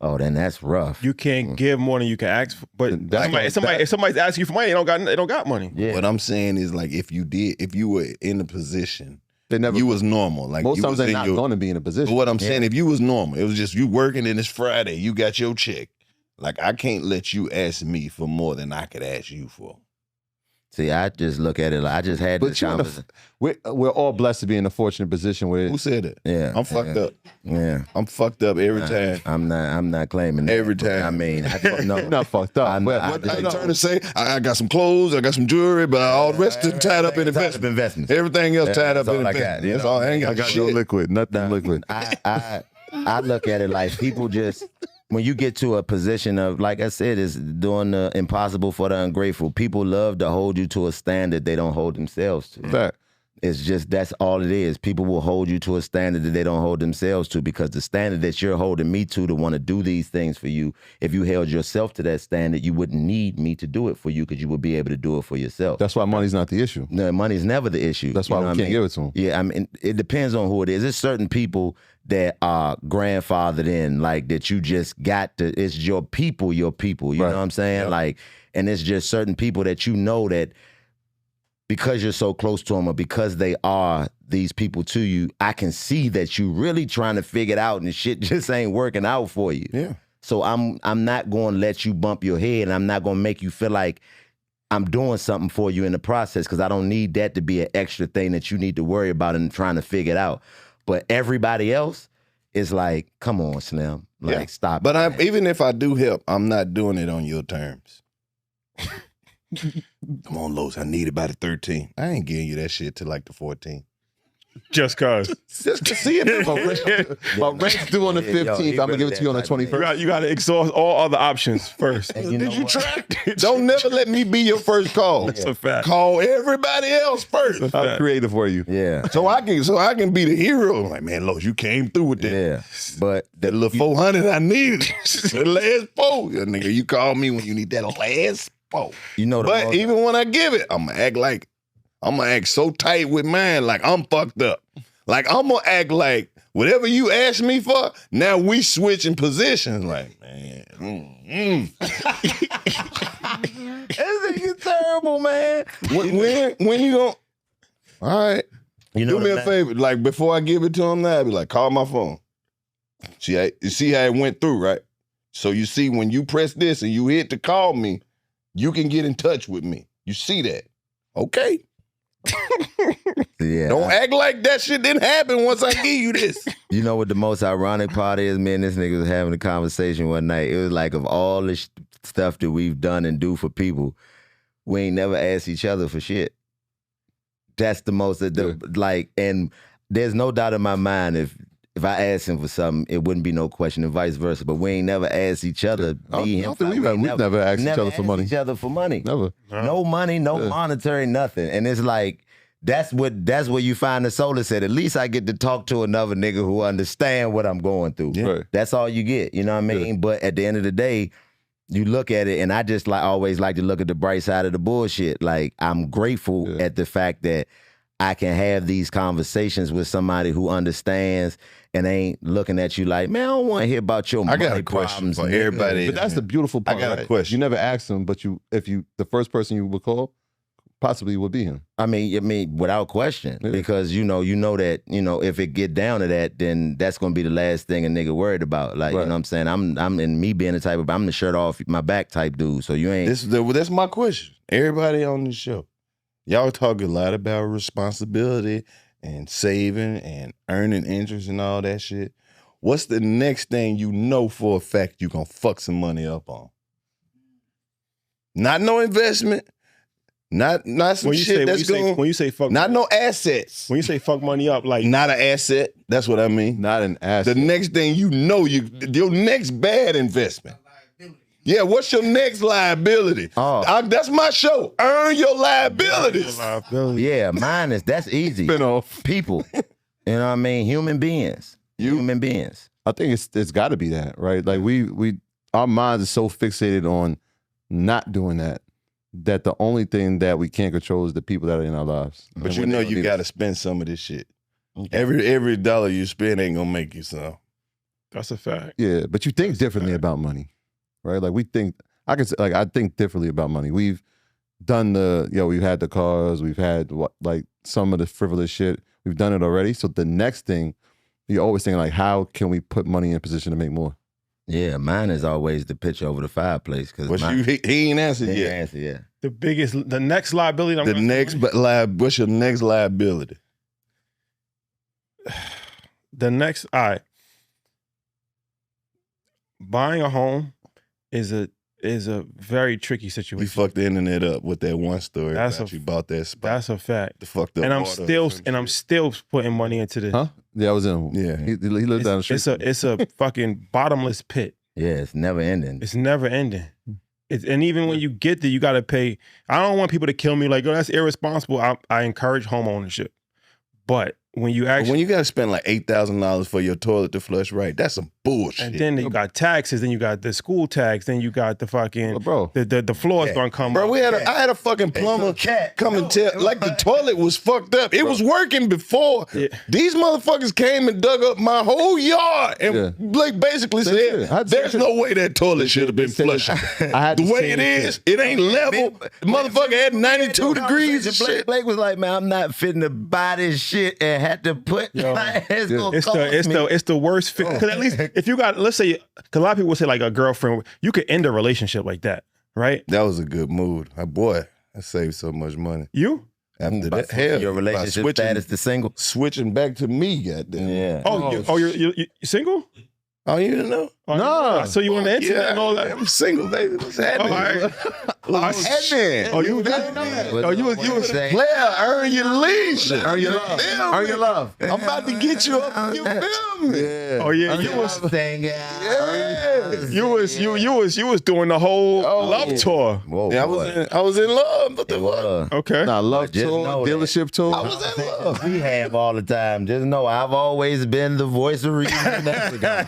Oh, then that's rough. You can't give more than you can ask for. But if somebody's asking you for money, they don't got money. Yeah. What I'm saying is like if you were in a position. You was normal. Like most times they're not going to be in a position. But what I'm saying, if you was normal, it was just you working and it's Friday, you got your check. Like I can't let you ask me for more than I could ask you for. See, I just look at it like I just had this conversation. We're all blessed to be in a fortunate position where... Who said it? Yeah. I'm fucked up. Yeah. I'm fucked up every time. I'm not claiming that. Every time. I mean, no. You're not fucked up. I'm trying to say, I got some clothes, I got some jewelry, but all the rest is tied up in investments. Everything else tied up in investments. That's all. I ain't got shit. No liquid, nothing liquid. I look at it like people just... When you get to a position of, like I said, is doing the impossible for the ungrateful. People love to hold you to a standard they don't hold themselves to. Fact. It's just, that's all it is. People will hold you to a standard that they don't hold themselves to, because the standard that you're holding me to want to do these things for you, if you held yourself to that standard, you wouldn't need me to do it for you, because you would be able to do it for yourself. That's why money's not the issue. No, money's never the issue. That's why we can't give it to them. Yeah, I mean, it depends on who it is. There's certain people that are grandfathered in, like that you just got to, it's your people, you know what I'm saying? Yeah. Like, and it's just certain people that you know that because you're so close to them, or because they are these people to you, I can see that you really trying to figure it out and shit just ain't working out for you. Yeah. So I'm not going to let you bump your head, and I'm not going to make you feel like I'm doing something for you in the process, because I don't need that to be an extra thing that you need to worry about and trying to figure it out. But everybody else is like, come on, Slim. Like, stop. But even if I do help, I'm not doing it on your terms. Come on, Los, I need it by the 13th. I ain't giving you that shit till like the 14th. Just cause. Just to see it. My rent's due on the 15th. I'm going to give it to you on the 21st. You got to exhaust all other options first. Did you try? Don't never let me be your first call. That's a fact. Call everybody else first. I'm creative for you. Yeah. So I can be the hero. Like, man, Los, you came through with that. Yeah. But that little 400 I needed. The last 4. Nigga, you call me when you need that last 4. You know, but even when I give it, I'm gonna act so tight with mine, like I'm fucked up. Like I'm gonna act like whatever you ask me for, now we switching positions. Like, man, It's terrible, man. When you gonna? All right, do me a favor. Like before I give it to him, now I be like, call my phone. You see how it went through, right? So you see when you press this and you hit to call me, you can get in touch with me. You see that? Okay. Yeah. Don't act like that shit didn't happen once I give you this. You know what the most ironic part is? Me and this nigga was having a conversation one night. It was like, of all the stuff that we've done and do for people, we ain't never asked each other for shit. That's the most, like, and there's no doubt in my mind if I asked him for something, it wouldn't be no question, and vice versa. But we ain't never asked each other. We've never asked each other for money. Each other for money. Never. No money, no monetary, nothing. And it's like, that's where you find the solace at. At least I get to talk to another nigga who understand what I'm going through. Yeah. Right. That's all you get. You know what I mean? Yeah. But at the end of the day, you look at it, and I just always like to look at the bright side of the bullshit. Like, I'm grateful at the fact that I can have these conversations with somebody who understands and ain't looking at you like, man, I don't want to hear about your money problems. For everybody. But that's the beautiful part. I got a question. You never asked him, but the first person you would call possibly would be him. I mean, without question, because you know that, if it get down to that, then that's gonna be the last thing a nigga worried about. Like, you know what I'm saying? I'm in me being the type of, I'm the shirt off my back type dude. So you ain't. That's my question. Everybody on this show, y'all talk a lot about responsibility and saving and earning interest and all that shit. What's the next thing you know for a fact you gonna fuck some money up on? Not no investment. Not some shit that's going. When you say fuck, not no assets. When you say fuck money up, like not an asset. That's what I mean. Not an asset. The next thing you know, your next bad investment. Yeah, what's your next liability? That's my show. Earn your liabilities. Yeah, mine is, that's easy. Spin-off. People. You know what I mean? Human beings. Human beings. I think it's got to be that, right? Like our minds are so fixated on not doing that the only thing that we can't control is the people that are in our lives. But you know you got to spend some of this shit. Every dollar you spend ain't gonna make you some. That's a fact. Yeah, but you think differently about money, right? Like I think differently about money. We've done we've had the cars, we've had some of the frivolous shit. We've done it already. So the next thing, you're always thinking like, how can we put money in a position to make more? Yeah, mine is always the picture over the fireplace. Cause he ain't answered yet. Answer, yeah. The next liability. What's your next liability? The next, all right. Buying a home is a very tricky situation. You fucked the internet up with that one story. You bought that spot. That's a fact. The fucked up. And I'm still putting money into this. Huh? Yeah, I was in. Yeah, he lived down the street. It's a fucking bottomless pit. Yeah, it's never ending. It's never ending. And even when you get there, you got to pay. I don't want people to kill me like, oh, that's irresponsible. I encourage home ownership, but when you got to spend like $8,000 for your toilet to flush right, that's some bullshit. And then you got taxes, then you got the school tax, then you got the fucking the floor's gonna come. Bro, I had a fucking plumber come and tell like the toilet was fucked up. It was working before. Yeah. These motherfuckers came and dug up my whole yard and like basically said, "There's no way that toilet should have been flushing." The way it is, it ain't level. The motherfucker had 92 degrees and shit. Blake was like, "Man, I'm not fitting to buy this shit and had to put it's the worst fit. Because at least if you got, let's say, because a lot of people say like a girlfriend, you could end a relationship like that, right? That was a good move. Boy, I saved so much money. You? After that, hell, your relationship status to single, switching back to me, goddamn. Yeah. You're single? Oh, you didn't know? No. So you on the internet and all that? I'm single, baby. What's happening? What's happening? Oh, you was a player. Earn your leash. Earn your love. Earn your love. I'm about to get you up. You feel me? Yeah. Oh yeah, you was saying you was doing the whole love tour. Whoa, yeah, I was in love. What the fuck? Okay. Nah, love tour, dealership tour. I was in love. We have all the time. Just know I've always been the voice of reason in that regard.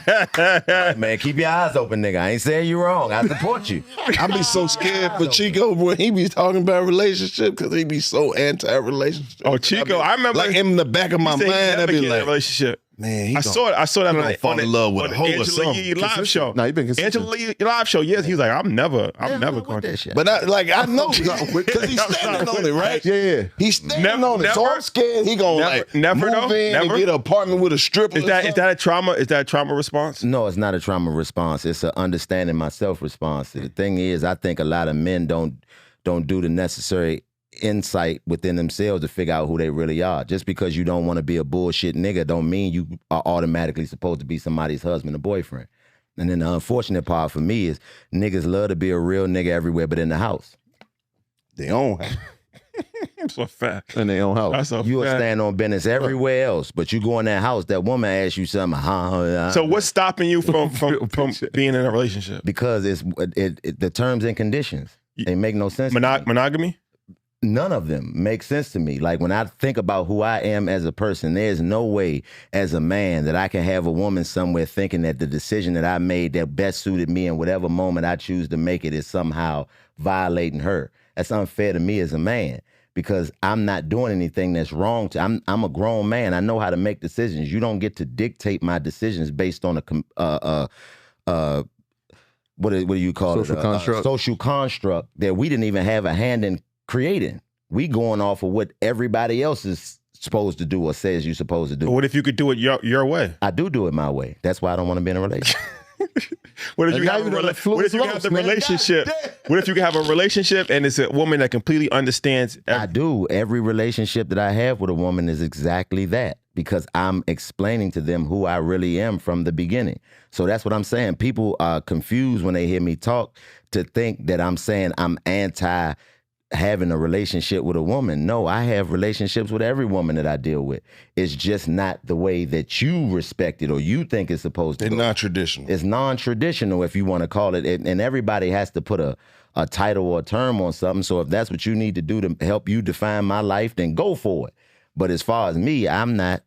Man, keep your eyes open, nigga. I ain't saying you wrong. I support you. I be so scared for Chico when he be talking about relationship because he be so anti-relationship. Oh, Chico, I remember like in the back of my mind, I be like, relationship. Man, I saw that on fall in love with a whole Angela Yee live show. No, you been consistent. Angela Yee live show. Yes, he's like, I'm never going that shit. But I know because he's standing on it, right? Yeah. He's standing on it. So I'm scared he gonna move in and get an apartment with a stripper. Is that a trauma? Is that a trauma response? No, it's not a trauma response. It's an understanding myself response. The thing is, I think a lot of men don't do the necessary insight within themselves to figure out who they really are. Just because you don't want to be a bullshit nigga don't mean you are automatically supposed to be somebody's husband or boyfriend. And then the unfortunate part for me is niggas love to be a real nigga everywhere but in the house. They own house. That's a fact. In their own house. You will stand on business everywhere else, but you go in that house, that woman asks you something. So what's stopping you from being in a relationship? Because it's the terms and conditions. They make no sense. Monogamy? None of them make sense to me. Like when I think about who I am as a person, there's no way as a man that I can have a woman somewhere thinking that the decision that I made that best suited me in whatever moment I choose to make it is somehow violating her. That's unfair to me as a man because I'm not doing anything that's wrong. I'm a grown man. I know how to make decisions. You don't get to dictate my decisions based on what do you call social it? Construct. Social construct that we didn't even have a hand in creating. We going off of what everybody else is supposed to do or says you're supposed to do. But what if you could do it your way? I do it my way. That's why I don't want to be in a relationship. What if you have the relationship? What if you can have a relationship and it's a woman that completely understands? I do. Every relationship that I have with a woman is exactly that because I'm explaining to them who I really am from the beginning. So that's what I'm saying. People are confused when they hear me talk to think that I'm saying I'm anti having a relationship with a woman. No, I have relationships with every woman that I deal with. It's just not the way that you respect it or you think it's supposed to be. It's not traditional. It's non-traditional, if you want to call it. And everybody has to put a title or a term on something. So if that's what you need to do to help you define my life, then go for it. But as far as me, I'm not,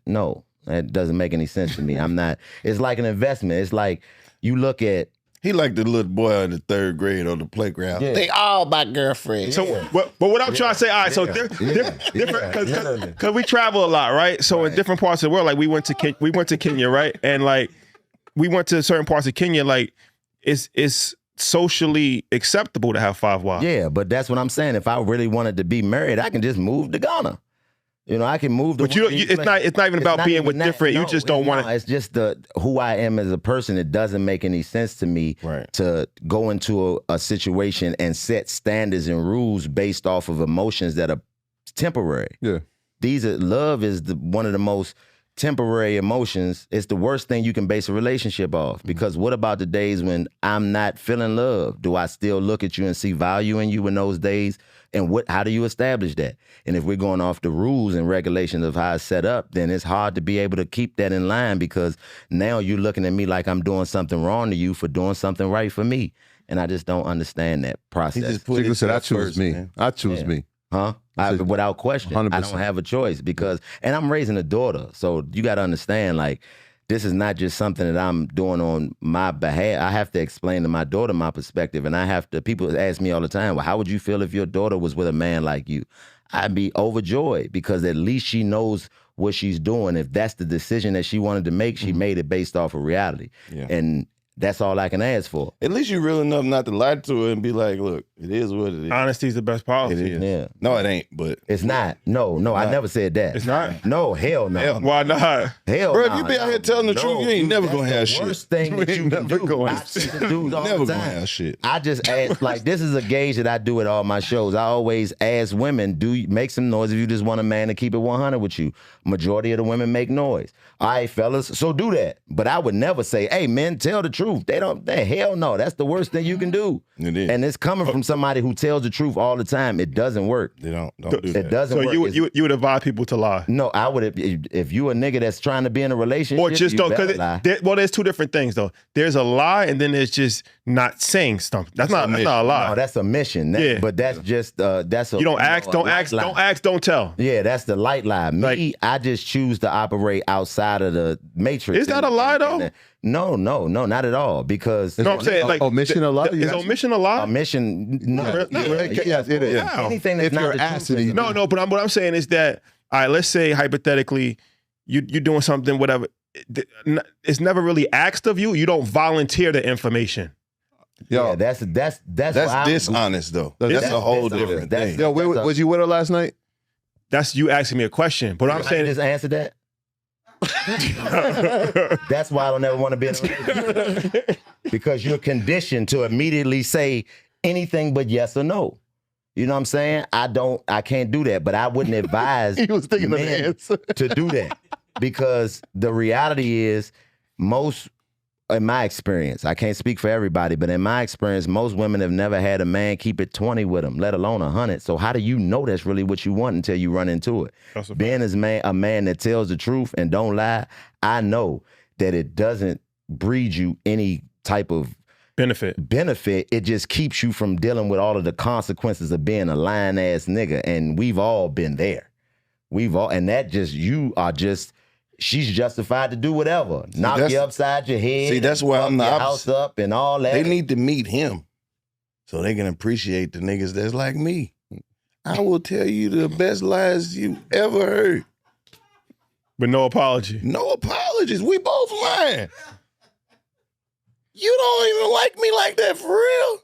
no. That doesn't make any sense to me. I'm not, it's like an investment. It's like you look at, he like the little boy in the third grade on the playground. Yeah. They all my girlfriends. So, but what I'm trying to say, all right, so different, because we travel a lot, right? So in different parts of the world, like we went to Kenya, right? And like we went to certain parts of Kenya, like it's socially acceptable to have 5 wives. Yeah, but that's what I'm saying. If I really wanted to be married, I can just move to Ghana. You know, I can move the But it's not even about being with different. You just don't want to. It's just who I am as a person. It doesn't make any sense to me to go into a situation and set standards and rules based off of emotions that are temporary. Yeah. Love is one of the most temporary emotions. It's the worst thing you can base a relationship off, because what about the days when I'm not feeling love? Do I still look at you and see value in you in those days? And how do you establish that? And if we're going off the rules and regulations of how it's set up, then it's hard to be able to keep that in line, because now you're looking at me like I'm doing something wrong to you for doing something right for me. And I just don't understand that process. He just put said, I choose me. Man. I choose me. Huh? Without question. 100%. I don't have a choice, and I'm raising a daughter. So you got to understand, like, this is not just something that I'm doing on my behalf. I have to explain to my daughter my perspective, and people ask me all the time, well, how would you feel if your daughter was with a man like you? I'd be overjoyed, because at least she knows what she's doing. If that's the decision that she wanted to make, she made it based off of reality. Yeah. And that's all I can ask for. At least you're real enough not to lie to her and be like, look, it is what it is. Honesty is the best policy. It is. Yeah. No, it ain't, but. It's not. No, I never said that. It's not? No, hell no. Why not? Hell Bro, if you be out here telling the truth, you ain't never gonna have shit. Worst thing that you can do. Never gonna have shit. I just ask, like, this is a gauge that I do at all my shows. I always ask women, make some noise if you just want a man to keep it 100 with you. Majority of the women make noise. All right, fellas, so do that. But I would never say, hey, men, tell the truth. Hell no, that's the worst thing you can do. It is. And it's coming from somebody who tells the truth all the time. It doesn't work. They don't do that. It doesn't work. So you would advise people to lie? No, I would. If you a nigga that's trying to be in a relationship, or just don't, because there's two different things though. There's a lie, and then there's just not saying something. That's not a lie. No, that's a mission. But that's just that's a. You don't ask, don't tell. Yeah, that's the light lie. Me, I just choose to operate outside of the matrix. Is that a lie though? No, not at all. Because I'm saying, like, omission a lie. Is omission a lie? Omission, no. Yes, it is. Anything that's not the truth. No. But what I'm saying is that, all right, let's say hypothetically, you're doing something, whatever. It's never really asked of you. You don't volunteer the information. Yo, that's dishonest though. That's a whole different thing. Yo, was you with her last night? That's you asking me a question. But I'm saying, just answer that. That's why I don't ever want to be in a relationship. Because you're conditioned to immediately say anything but yes or no. You know what I'm saying? I can't do that, but I wouldn't advise he was thinking men of the answer. to do that. Because the reality is, in my experience, I can't speak for everybody, but in my experience, most women have never had a man keep it 20 with them, let alone 100. So how do you know that's really what you want until you run into it? Being as a man that tells the truth and don't lie, I know that it doesn't breed you any type of benefit. It just keeps you from dealing with all of the consequences of being a lying ass nigga. And we've all been there. She's justified to do whatever. Knock you upside your head. See, that's why I'm the opposite. House up and all that. They need to meet him so they can appreciate the niggas that's like me. I will tell you the best lies you ever heard. But no apology. No apologies. We both lying. You don't even like me like that for real.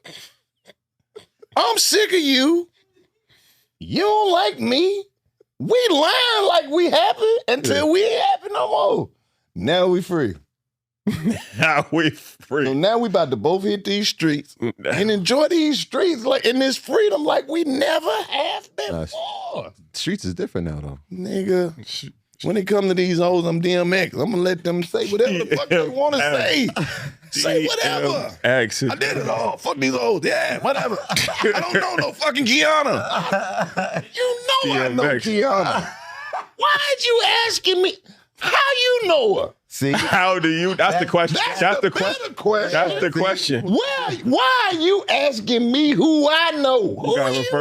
I'm sick of you. You don't like me. We lying like we happy until we ain't happy no more. Now we free. Now we free. So now we about to both hit these streets and enjoy these streets like in this freedom like we never have before. Streets is different now though. Nigga, when it come to these hoes, I'm DMX. I'm gonna let them say whatever the fuck they want to say. Say whatever. I did it all. Fuck these hoes. Yeah, whatever. I don't know no fucking Kiana. You know I know Kiana. Why are you asking me? How you know her? See, how do you? That's the question. That's the question. That's the question. Why are you asking me who I know?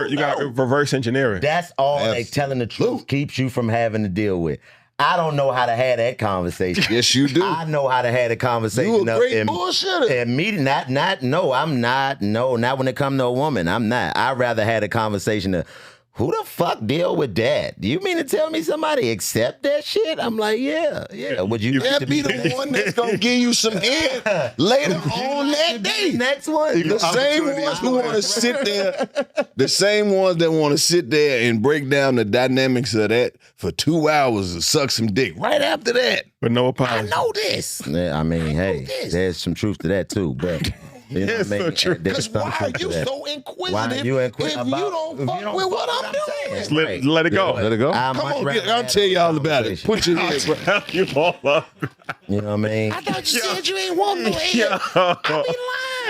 You got reverse engineering. That's all. Like telling the truth keeps you from having to deal with. I don't know how to have that conversation. Yes, you do. I know how to have the conversation. You a great bullshitter. Not when it comes to a woman. I'm not. I'd rather have a conversation of, who the fuck deal with that? Do you mean to tell me somebody accept that shit? I'm like, yeah. Would you be the one that's gonna give you some head later on that day? Next one. The same ones who want to sit there, the same ones that want to sit there and break down the dynamics of that for 2 hours and suck some dick. Right after that. But no apology. I know this. Yeah, I mean, hey, there's some truth to that too, but you know what I mean? So Because why are you so inquisitive Why are you inquisitive if you don't fuck with what I'm doing? Let it go. Let it go. Come on, I'll tell you all about it. Put your head, bro. You all up. You know what I mean? I thought you said you ain't want no head. Yo. I be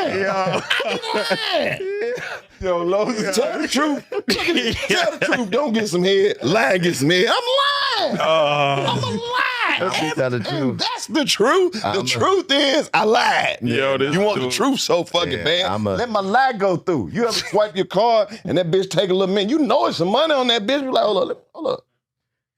lying. I be lying. Yo, Lowe's, tell the truth. Tell the truth. Don't get some head. Lying, get some head. I'm lying. I'm a lie. Tell the truth. That's the truth. The truth is, I lied. Yo, this you want the dude. truth so fucking Yeah, bad. Let my lie go through. You ever swipe your card and that bitch take a little minute? You know it's some money on that bitch. You like, hold up.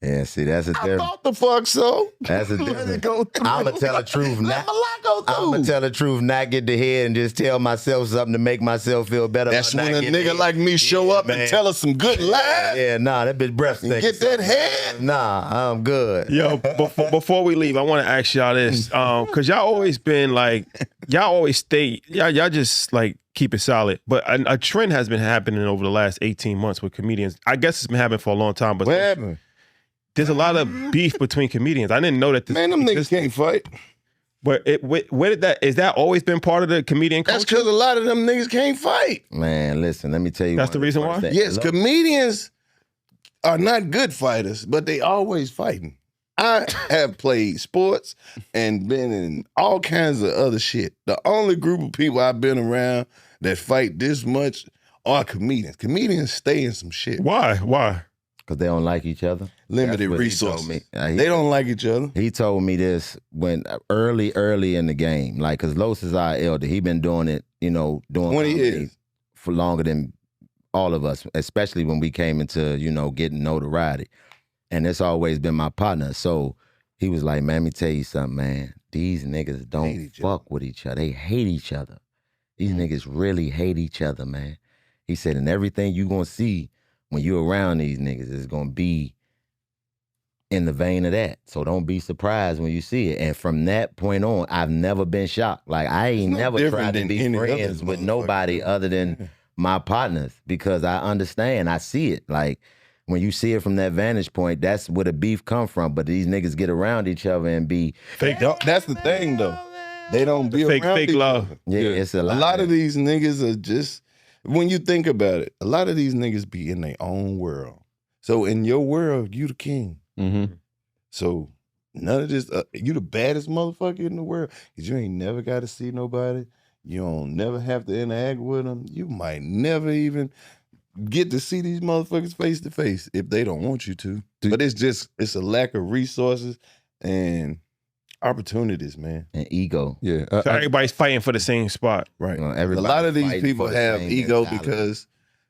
Yeah, see, that's a I difference. thought the fuck so. That's a Let it difference. go through. I'm gonna tell the truth, Let my lie go through. I'm gonna tell the truth, not get the head, and just tell myself something to make myself feel better. That's about when not a getting nigga head. like me show up man. and tell us some good lies. Yeah, nah, that bitch breath stinks. Get that head. Nah, I'm good. Yo, before we leave, I want to ask y'all this, because y'all always been like, y'all always stay, y'all just like keep it solid. But a trend has been happening over the last 18 months with comedians. I guess it's been happening for a long time, but What happened? there's a lot of beef between comedians. I didn't know that this. Man, them niggas can't fight. But where did that? Is that always been part of the comedian culture? That's because a lot of them niggas can't fight. Man, listen, let me tell you. That's the reason why? Yes, comedians are not good fighters, but they always fighting. I have played sports and been in all kinds of other shit. The only group of people I've been around that fight this much are comedians. Comedians stay in some shit. Why? Because they don't like each other. Limited That's what he resources. told me. They don't like each other. He told me this when early in the game, like, because Los is our elder. He been doing it, doing 20 comedy years. for longer than all of us, especially when we came into, getting notoriety. And it's always been my partner. So he was like, man, let me tell you something, man. These niggas don't fuck with each other. They hate each other. These niggas really hate each other, man. He said, and everything you gonna see when you're around these niggas is gonna be in the vein of that. So don't be surprised when you see it. And from that point on, I've never been shocked. Like, I ain't never tried to be friends with nobody other than my partners, because I understand, I see it. Like, when you see it from that vantage point, that's where the beef come from. But these niggas get around each other and be fake. That's the thing, though. They don't be fake around fake each love. other. Yeah, it's a lot. A lot of these niggas are just, when you think about it, a lot of these niggas be in their own world. So in your world, you the king. Mm-hmm. So none of this, you the baddest motherfucker in the world, because you ain't never got to see nobody. You don't never have to interact with them. You might never even get to see these motherfuckers face to face if they don't want you to. But it's a lack of resources and opportunities, man. And ego. Yeah. So everybody's fighting for the same spot. Right. Well, A everybody lot of these fighting people for the have same ego mentality. because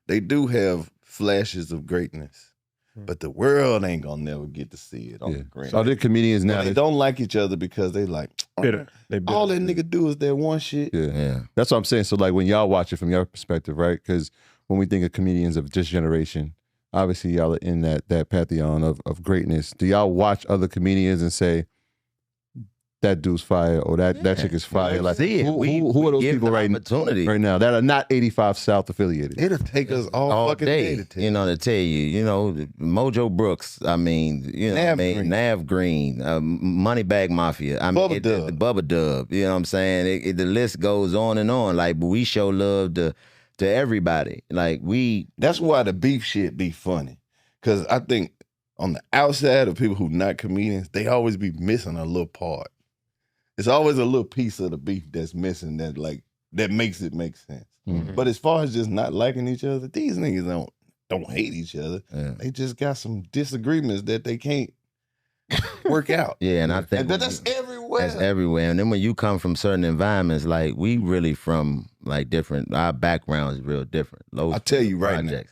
they do have flashes of greatness. But the world ain't gonna never get to see it on the grand. So they're comedians now. They don't like each other because they like, Bitter. They bitter. all that nigga do is that one shit. Yeah. That's what I'm saying. So like when y'all watch it from your perspective, right? Because when we think of comedians of this generation, obviously y'all are in that pantheon of greatness. Do y'all watch other comedians and say, that dude's fire or that chick is fire? Like, See it. who are those give people the right now that are not 85 South affiliated? It'll take us all fucking day to tell to tell you, Mojo Brooks, Nav Green, Moneybag Mafia, Bubba Dub. Bubba Dub, you know what I'm saying? The list goes on and on. Like, but we show love to everybody. Like, That's why the beef shit be funny. Because I think on the outside of people who not comedians, they always be missing a little part. It's always a little piece of the beef that's missing that makes it make sense. Mm-hmm. But as far as just not liking each other, these niggas don't hate each other. Yeah. They just got some disagreements that they can't work out. Yeah, and I think that's everywhere. That's everywhere. And then when you come from certain environments, like, we really from like different, our background is real different. I'll tell you right now.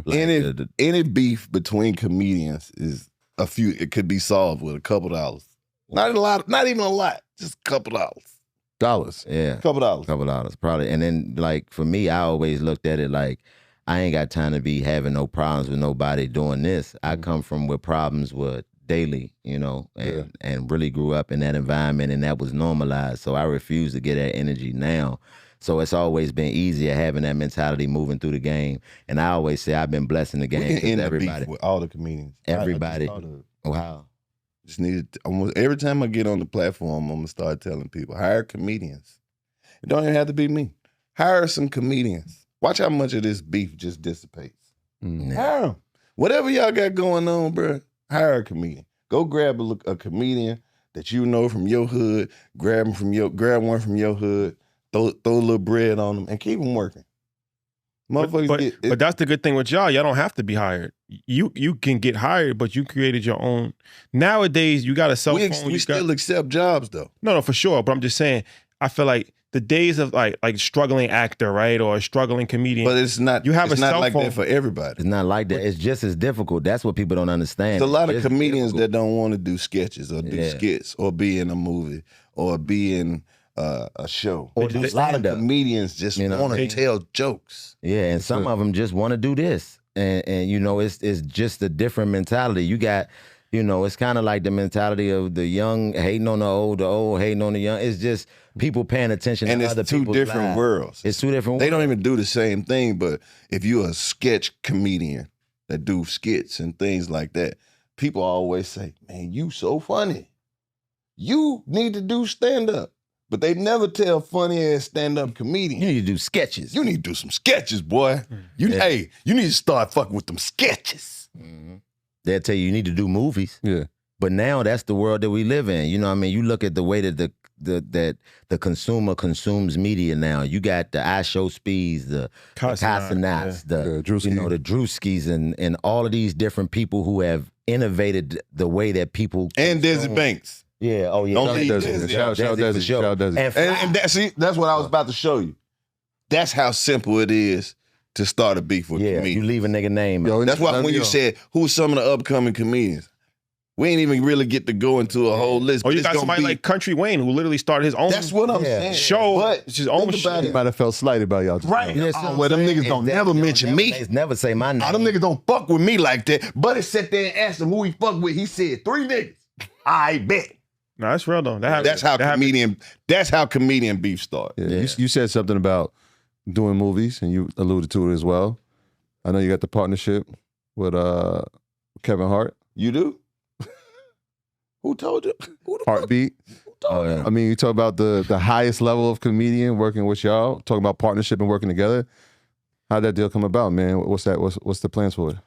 Like any beef between comedians is it could be solved with a couple dollars. Not a lot, not even a lot, just a couple dollars. Yeah. Couple dollars. Couple dollars, probably. And then, like, for me, I always looked at it like, I ain't got time to be having no problems with nobody doing this. I come from where problems were daily, and really grew up in that environment, and that was normalized. So I refuse to get that energy now. So it's always been easier having that mentality moving through the game. And I always say I've been blessed in the game. We can end everybody, the beef with all the comedians. Everybody. Wow. Just need almost every time I get on the platform, I'm gonna start telling people, hire comedians. It don't even have to be me. Hire some comedians. Watch how much of this beef just dissipates. Hire them. Whatever y'all got going on, bro, hire a comedian. Go grab a comedian that you know from your hood, grab one from your hood, throw a little bread on them, and keep them working. But that's the good thing with y'all. Y'all don't have to be hired. You can get hired, but you created your own. Nowadays, you got a cell phone. We still accept jobs, though. No, for sure. But I'm just saying, I feel like the days of like struggling actor, right, or a struggling comedian. But it's not. You have it's a not cell like phone. that for everybody. It's not like that. It's just as difficult. That's what people don't understand. There's a lot of comedians that don't want to do sketches or do skits or be in a movie or be in a show. Or a lot of comedians just want to tell jokes. Yeah, and some of them just want to do this. And you know, it's just a different mentality. You got, you know, it's kind of like the mentality of the young hating on the old hating on the young. It's just people paying attention to other people's lives. And it's two different worlds. It's two different worlds. They don't even do the same thing, but if you're a sketch comedian that do skits and things like that, people always say, man, you so funny. You need to do stand-up. But they never tell funny-ass stand-up comedians. You need to do sketches. You need to do some sketches, boy. Hey, you need to start fucking with them sketches. Mm-hmm. They'll tell you need to do movies. Yeah. But now that's the world that we live in. You know what I mean? You look at the way that the consumer consumes media now. You got the I Show Speeds, the Casanats, the Drewskis, and all of these different people who have innovated the way that people and Desi Banks. Yeah, oh yeah. Don't leave Desi. And that's what I was about to show you. That's how simple it is to start a beef with comedians. You leave a nigga name. That's why when you said, who's some of the upcoming comedians? We ain't even really get to go into a whole list. Oh, you got somebody like Country Wayne who literally started his own. That's what I'm saying. Show, but his own shit. He might have felt slighted by y'all. Right. Well, them niggas don't never mention me. They never say my name. All them niggas don't fuck with me like that. Buddy sat there and asked him who he fucked with. He said 3 niggas. I bet. No, that's real though. That's how comedian beef start. Yeah. You said something about doing movies, and you alluded to it as well. I know you got the partnership with Kevin Hart. You do? Who told you? Heartbeat. I mean, you talk about the highest level of comedian working with y'all, talking about partnership and working together. How'd that deal come about, man? What's that? What's the plans for it?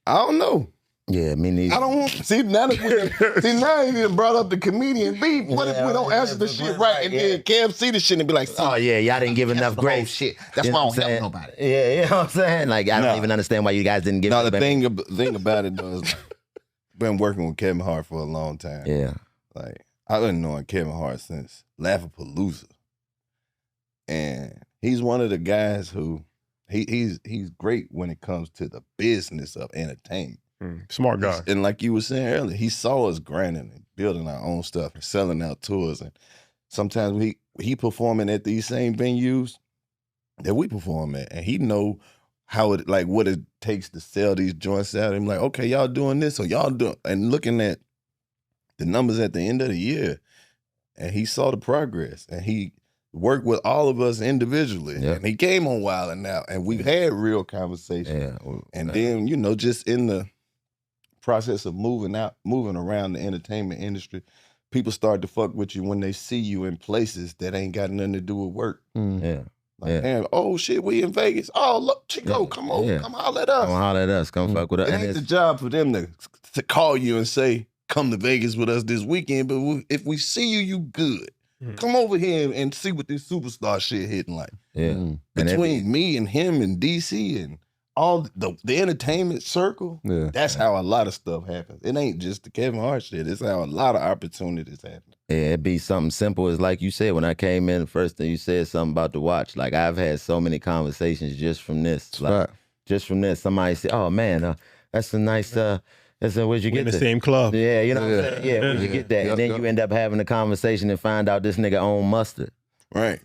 I don't know. Yeah, me neither. I don't want see now he done brought up the comedian beef. What if we don't answer the shit right and then Kev see the shit and be like, oh yeah, y'all didn't give enough grace. Shit. That's why I don't help nobody. Yeah, you know what I'm saying? Like I don't even understand why you guys didn't give. No, the thing about it though is like, been working with Kevin Hart for a long time. Yeah, like I've been knowing Kevin Hart since Laugh-A-Palooza, and he's one of the guys who he's great when it comes to the business of entertainment. Smart guy. And like you were saying earlier, he saw us grinding and building our own stuff and selling out tours. And sometimes he performing at these same venues that we perform at. And he know how it, like what it takes to sell these joints out. And I'm like, okay, y'all doing this, or y'all doing, and looking at the numbers at the end of the year. And he saw the progress. And he worked with all of us individually. Yep. And he came on Wild and Out. And we've had real conversations. Yeah. And then, just in the process of moving around the entertainment industry, people start to fuck with you when they see you in places that ain't got nothing to do with work. Yeah. Like, damn, oh shit, we in Vegas. Oh, look, Chico, come on, come holler at us. Come holler at us, come fuck with us. It ain't the job for them to call you and say, come to Vegas with us this weekend, but if we see you, you good. Come over here and see what this superstar shit hitting like. Yeah. Between me and him and DC and all the entertainment circle, that's how a lot of stuff happens. It ain't just the Kevin Hart shit. It's how a lot of opportunities happen. Yeah, it'd be something simple as like you said, when I came in, first thing you said something about the watch. Like I've had so many conversations just from this. Like, just from this, somebody said, oh man, that's a nice, where'd you get in the that? same club. Yeah, you know what I'm saying? Yeah, where'd you get that? And then you end up having a conversation and find out this nigga own mustard. Right.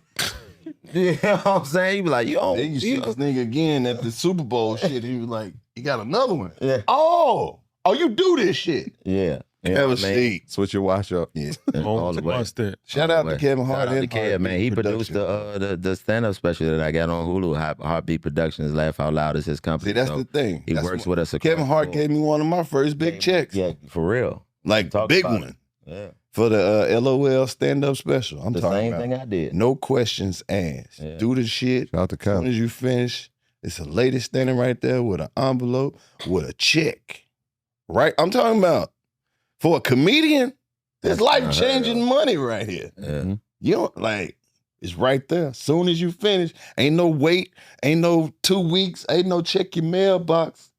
You know what I'm saying? You be like, then you see this nigga again at the Super Bowl shit. He was like, he got another one. Yeah. Oh, you do this shit. Yeah. Kevin Sheet. Switch your wash up. Yeah. All the mustard. Shout out to Kevin Hart. Shout out to Kev, man. He produced the stand-up special that I got on Hulu. Heartbeat Productions, Laugh Out Loud is his company. See, that's the thing. He works with us. Kevin Hart gave me one of my first big checks. Yeah, for real. Like, big one. Yeah. For the LOL stand-up special. I'm talking same about thing I did. No questions asked. Yeah. Do the shit. Shout out to As soon Kev. as you finish, it's a lady standing right there with an envelope with a check. Right? I'm talking about for a comedian, it's life-changing money right here. Yeah. You don't like, it's right there. As soon as you finish, ain't no wait, ain't no 2 weeks, ain't no check your mailbox.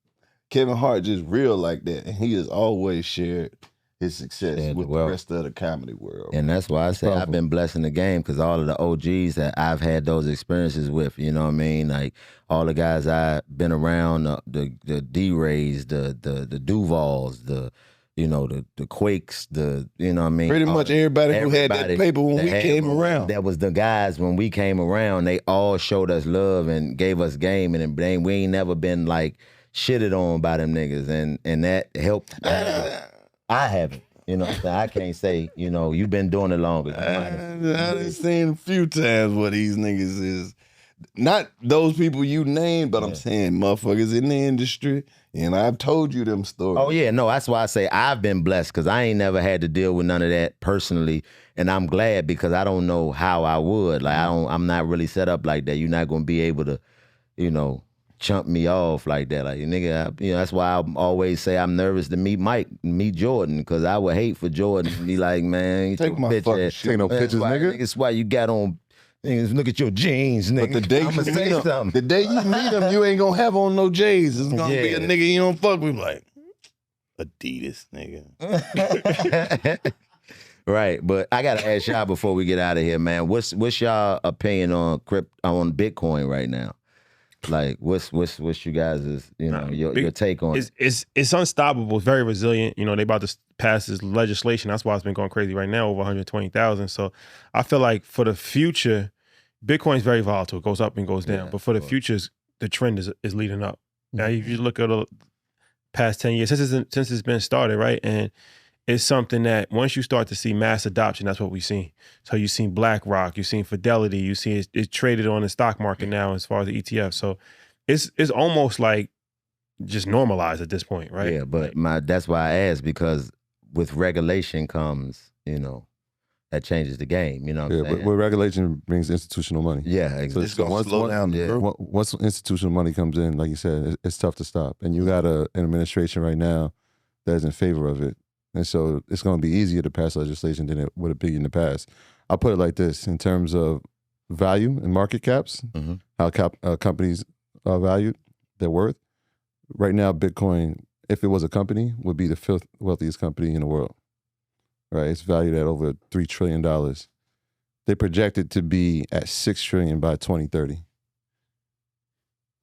Kevin Hart just real like that. And he has always shared his success with the rest of the comedy world. And that's why I say I've been blessed in the game, because all of the OGs that I've had those experiences with, you know what I mean? Like all the guys I've been around, the D-Rays, the Duvals, the Quakes, you know what I mean? Pretty much everybody who had that paper when we came around. That was the guys when we came around. They all showed us love and gave us game, and we ain't never been like shitted on by them niggas, and that helped. I haven't. You know what I'm saying? I can't say, you've been doing it longer. I've seen a few times what these niggas is. Not those people you named, but I'm saying motherfuckers in the industry, and I've told you them stories. Oh, yeah, no, that's why I say I've been blessed, because I ain't never had to deal with none of that personally, and I'm glad, because I don't know how I would. Like, I'm not really set up like that. You're not going to be able to, chump me off like that. Like, nigga, that's why I always say I'm nervous to meet Jordan, because I would hate for Jordan to be like, man, take my fucking shit. Take no pictures, nigga. That's why you got on, look at your jeans, nigga. But the day I'ma say something. The day you meet him, you ain't gonna have on no J's. It's gonna be a nigga you don't fuck with, like Adidas, nigga. Right, but I gotta ask y'all before we get out of here, man. What's y'all opinion on Bitcoin right now? Like, what's you guys' your take on it? It's unstoppable. It's very resilient. They about to pass this legislation. That's why it's been going crazy right now, over 120,000. So I feel like for the future, Bitcoin's very volatile. It goes up and goes down. But for the future, the trend is leading up. Now, if you look at the past 10 years, since it's been started, right? And it's something that once you start to see mass adoption, that's what we've seen. So you've seen BlackRock, you've seen Fidelity, you see it's traded on the stock market now as far as the ETF. So it's almost like just normalized at this point, right? Yeah, but that's why I asked, because with regulation comes, that changes the game. You know what I'm saying? But with regulation brings institutional money. Yeah, exactly. It's gonna slow down. Once institutional money comes in, like you said, it's tough to stop. And you got an administration right now that is in favor of it. And so it's going to be easier to pass legislation than it would have been in the past. I'll put it like this, in terms of value and market caps, how companies are valued, their worth. Right now, Bitcoin, if it was a company, would be the fifth wealthiest company in the world. Right? It's valued at over $3 trillion. They project it to be at $6 trillion by 2030.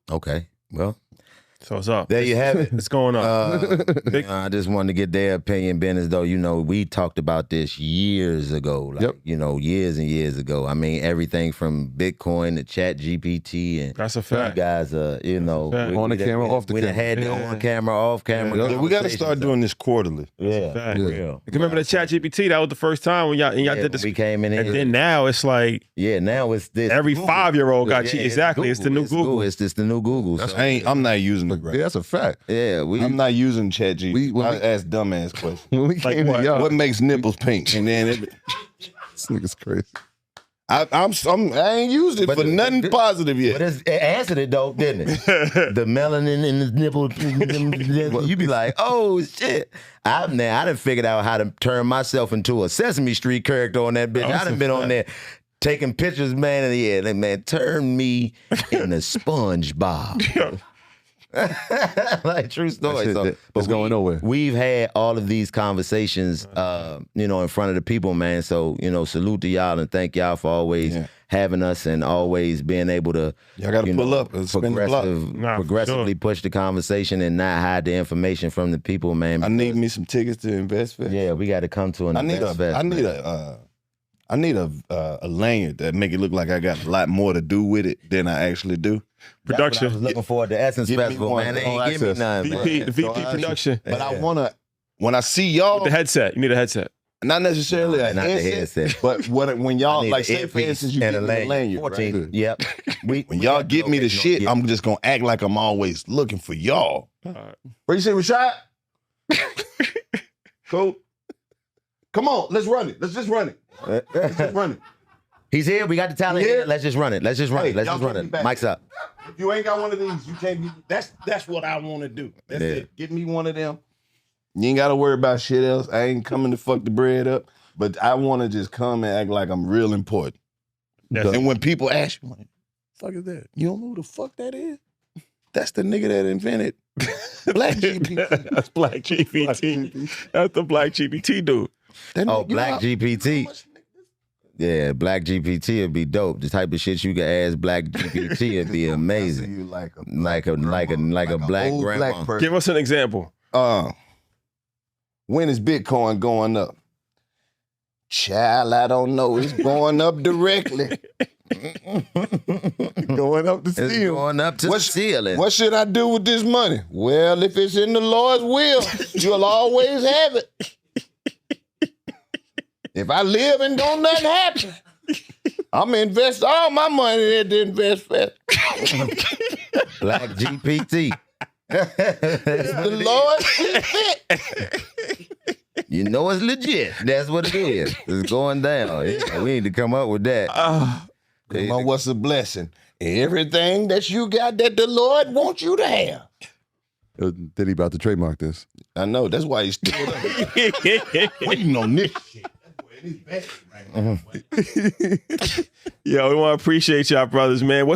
Okay, well. So it's up. There you have it. It's going up. I just wanted to get their opinion, Ben, as though, we talked about this years ago. Years and years ago. I mean, everything from Bitcoin to Chat GPT. And that's a fact. You guys, on the camera, off the camera. We had on camera, off camera. Yeah, we got to start doing this quarterly. Yeah. Real. Remember the Chat GPT? That was the first time when y'all did this. We came in, and then now it's like, now it's this. Every 5-year-old got exactly. It's the new Google. It's just the new Google. I'm not using it. Right. Yeah, that's a fact. Yeah, I'm not using Chat GPT. I ask dumbass questions. When we came to y'all, what makes nipples pink? And then this nigga's crazy. I ain't used it for nothing positive yet. But it answered it though, didn't it? The melanin in the nipple. You be like, oh shit. I done figured out how to turn myself into a Sesame Street character on that bitch. I done been on there taking pictures, man, in the air. Man, turn me into SpongeBob. Like, true story. So, it's going nowhere. We've had all of these conversations, in front of the people, man. So, salute to y'all and thank y'all for always having us and always being able to, y'all got to pull up and spin the block. Progressively push the conversation and not hide the information from the people, man. I need me some tickets to InvestFest. Yeah, we got to come to an InvestFest. I need a lanyard that make it look like I got a lot more to do with it than I actually do. Production. I was looking forward to Essence Festival, man. They ain't give me none, man. The VP production. But I want to when I see y'all, With the headset, you need a headset. not necessarily a Not the headset. but when y'all like say for instance you get me the lanyard, 14. right? Yep. When y'all get me the shit, I'm just gonna act like I'm always looking for y'all. Where you say Rashad? Cool. Come on, let's run it. Let's just run it. Let's just run it. He's here. We got the talent here. Let's just run it. Let's just run it. Let's just run it. Mike's up. If you ain't got one of these, you can't be. That's what I want to do. That's it. Get me one of them. You ain't got to worry about shit else. I ain't coming to fuck the bread up, but I want to just come and act like I'm real important. And when people ask me, what the fuck is that? You don't know who the fuck that is? That's the nigga that invented Black GPT. That's Black GPT. That's the Black GPT dude. Black GPT. Yeah, Black GPT would be dope. The type of shit you could ask Black GPT would be amazing. You like a black grandma. Black Give us an example. When is Bitcoin going up? Child, I don't know. It's going up directly. Going up the ceiling. It's going up to the ceiling. What should I do with this money? Well, if it's in the Lord's will, you'll always have it. If I live and don't nothing happen, I'm going to invest all my money at the InvestFest. Black GPT. The Lord sees fit. You know it's legit. That's what it is. It's going down. Yeah, we need to come up with that. Come on, what's a blessing? Everything that you got that the Lord wants you to have. Did he about to trademark this? I know. That's why he's still waiting on this shit. Yo, we want to appreciate y'all, brothers, man.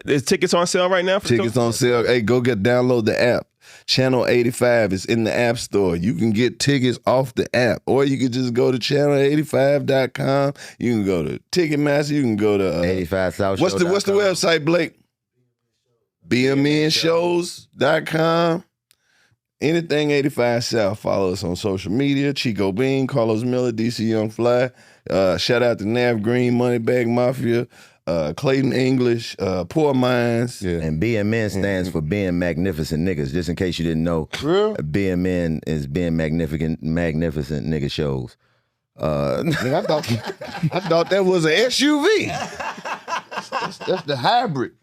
Is tickets on sale right now? Tickets on sale. Hey, download the app. Channel 85 is in the App Store. You can get tickets off the app, or you can just go to channel85.com. You can go to Ticketmaster. You can go to 85 South. What's the website, Blake? BMNshows.com. Anything 85 South. Follow us on social media. Chico Bean, Karlous Miller, DC Young Fly. Shout out to Nav Green, Moneybag Mafia, Clayton English, Poor Minds. Yeah. And BMN stands for Being Magnificent Niggas. Just in case you didn't know, BMN is Being Magnificent Nigga Shows. I thought that was an SUV. That's the hybrid.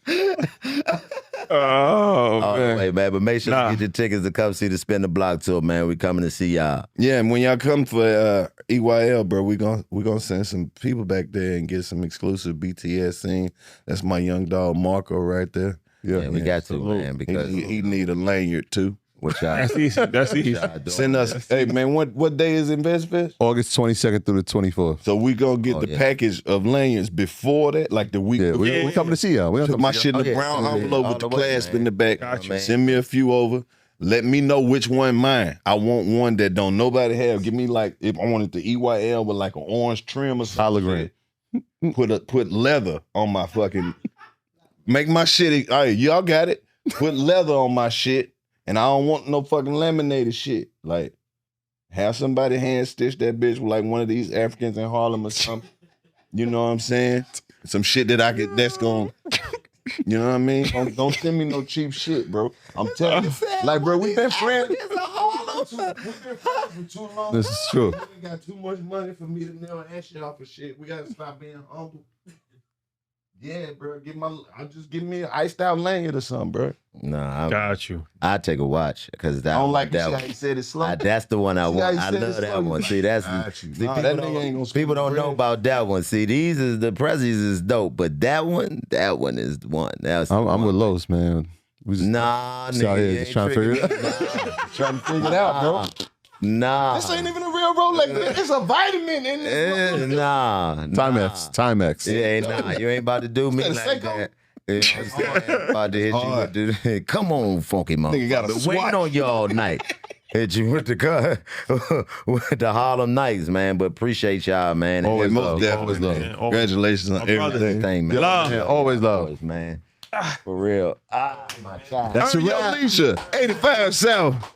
Man. Wait, man, but make sure you get your tickets to come see the Spin the Block tour, man. We coming to see y'all. Yeah, and when y'all come for EYL, bro, we gonna send some people back there and get some exclusive BTS scene. That's my young dog Marco right there. Yeah, we got to, man, because he need a lanyard too. What y'all? That's easy. That's easy. Send us. Hey man, what day is InvestFest? August 22nd through the 24th. So we gonna get the package of lanyards before that, like the week. Yeah, before. we coming to see y'all. Put my shit in the brown envelope with the clasp in the back. Gotcha. Send me a few over. Let me know which one mine. I want one that don't nobody have. Give me like, if I wanted the EYL with like an orange trim or something. Hologram. Put leather on my fucking. Make my shit. All right, y'all got it. Put leather on my shit. And I don't want no fucking laminated shit. Like, have somebody hand stitch that bitch with like one of these Africans in Harlem or something. You know what I'm saying? Some shit that I could, that's going, you know what I mean? Don't send me no cheap shit, bro. I'm telling you. Like, bro, we've been friends. We've been friends for too long. This is true. We got too much money for me to never ask y'all for shit. We gotta stop being humble. Yeah, bro. Give me an iced out lanyard or something, bro. Nah, Got you. I take a watch because that. I don't like that how he said it slow. That's the one I want. I said love it that slow. one. See, that's people don't know about that one. See, these is the Prezzies is dope, but that one is the one. I'm with Los, man. We just nah, out here just trying to figure it out. Trying to figure it out, bro. Nah. This ain't even a real Rolex. It's a vitamin in this. Nah. Timex. Yeah, nah. You ain't about to do me like that. You know what I'm saying? About to hit you with the, come on, funky motherfucker. Nigga got a Been waiting on you all night. Hit you with the Harlem Nights, man. But appreciate y'all, man. Always love. definitely. Always love. Man, Congratulations on everything. Man. Love. Yeah, always love. Always, man. For real. My God. That's a Alicia, 85 South.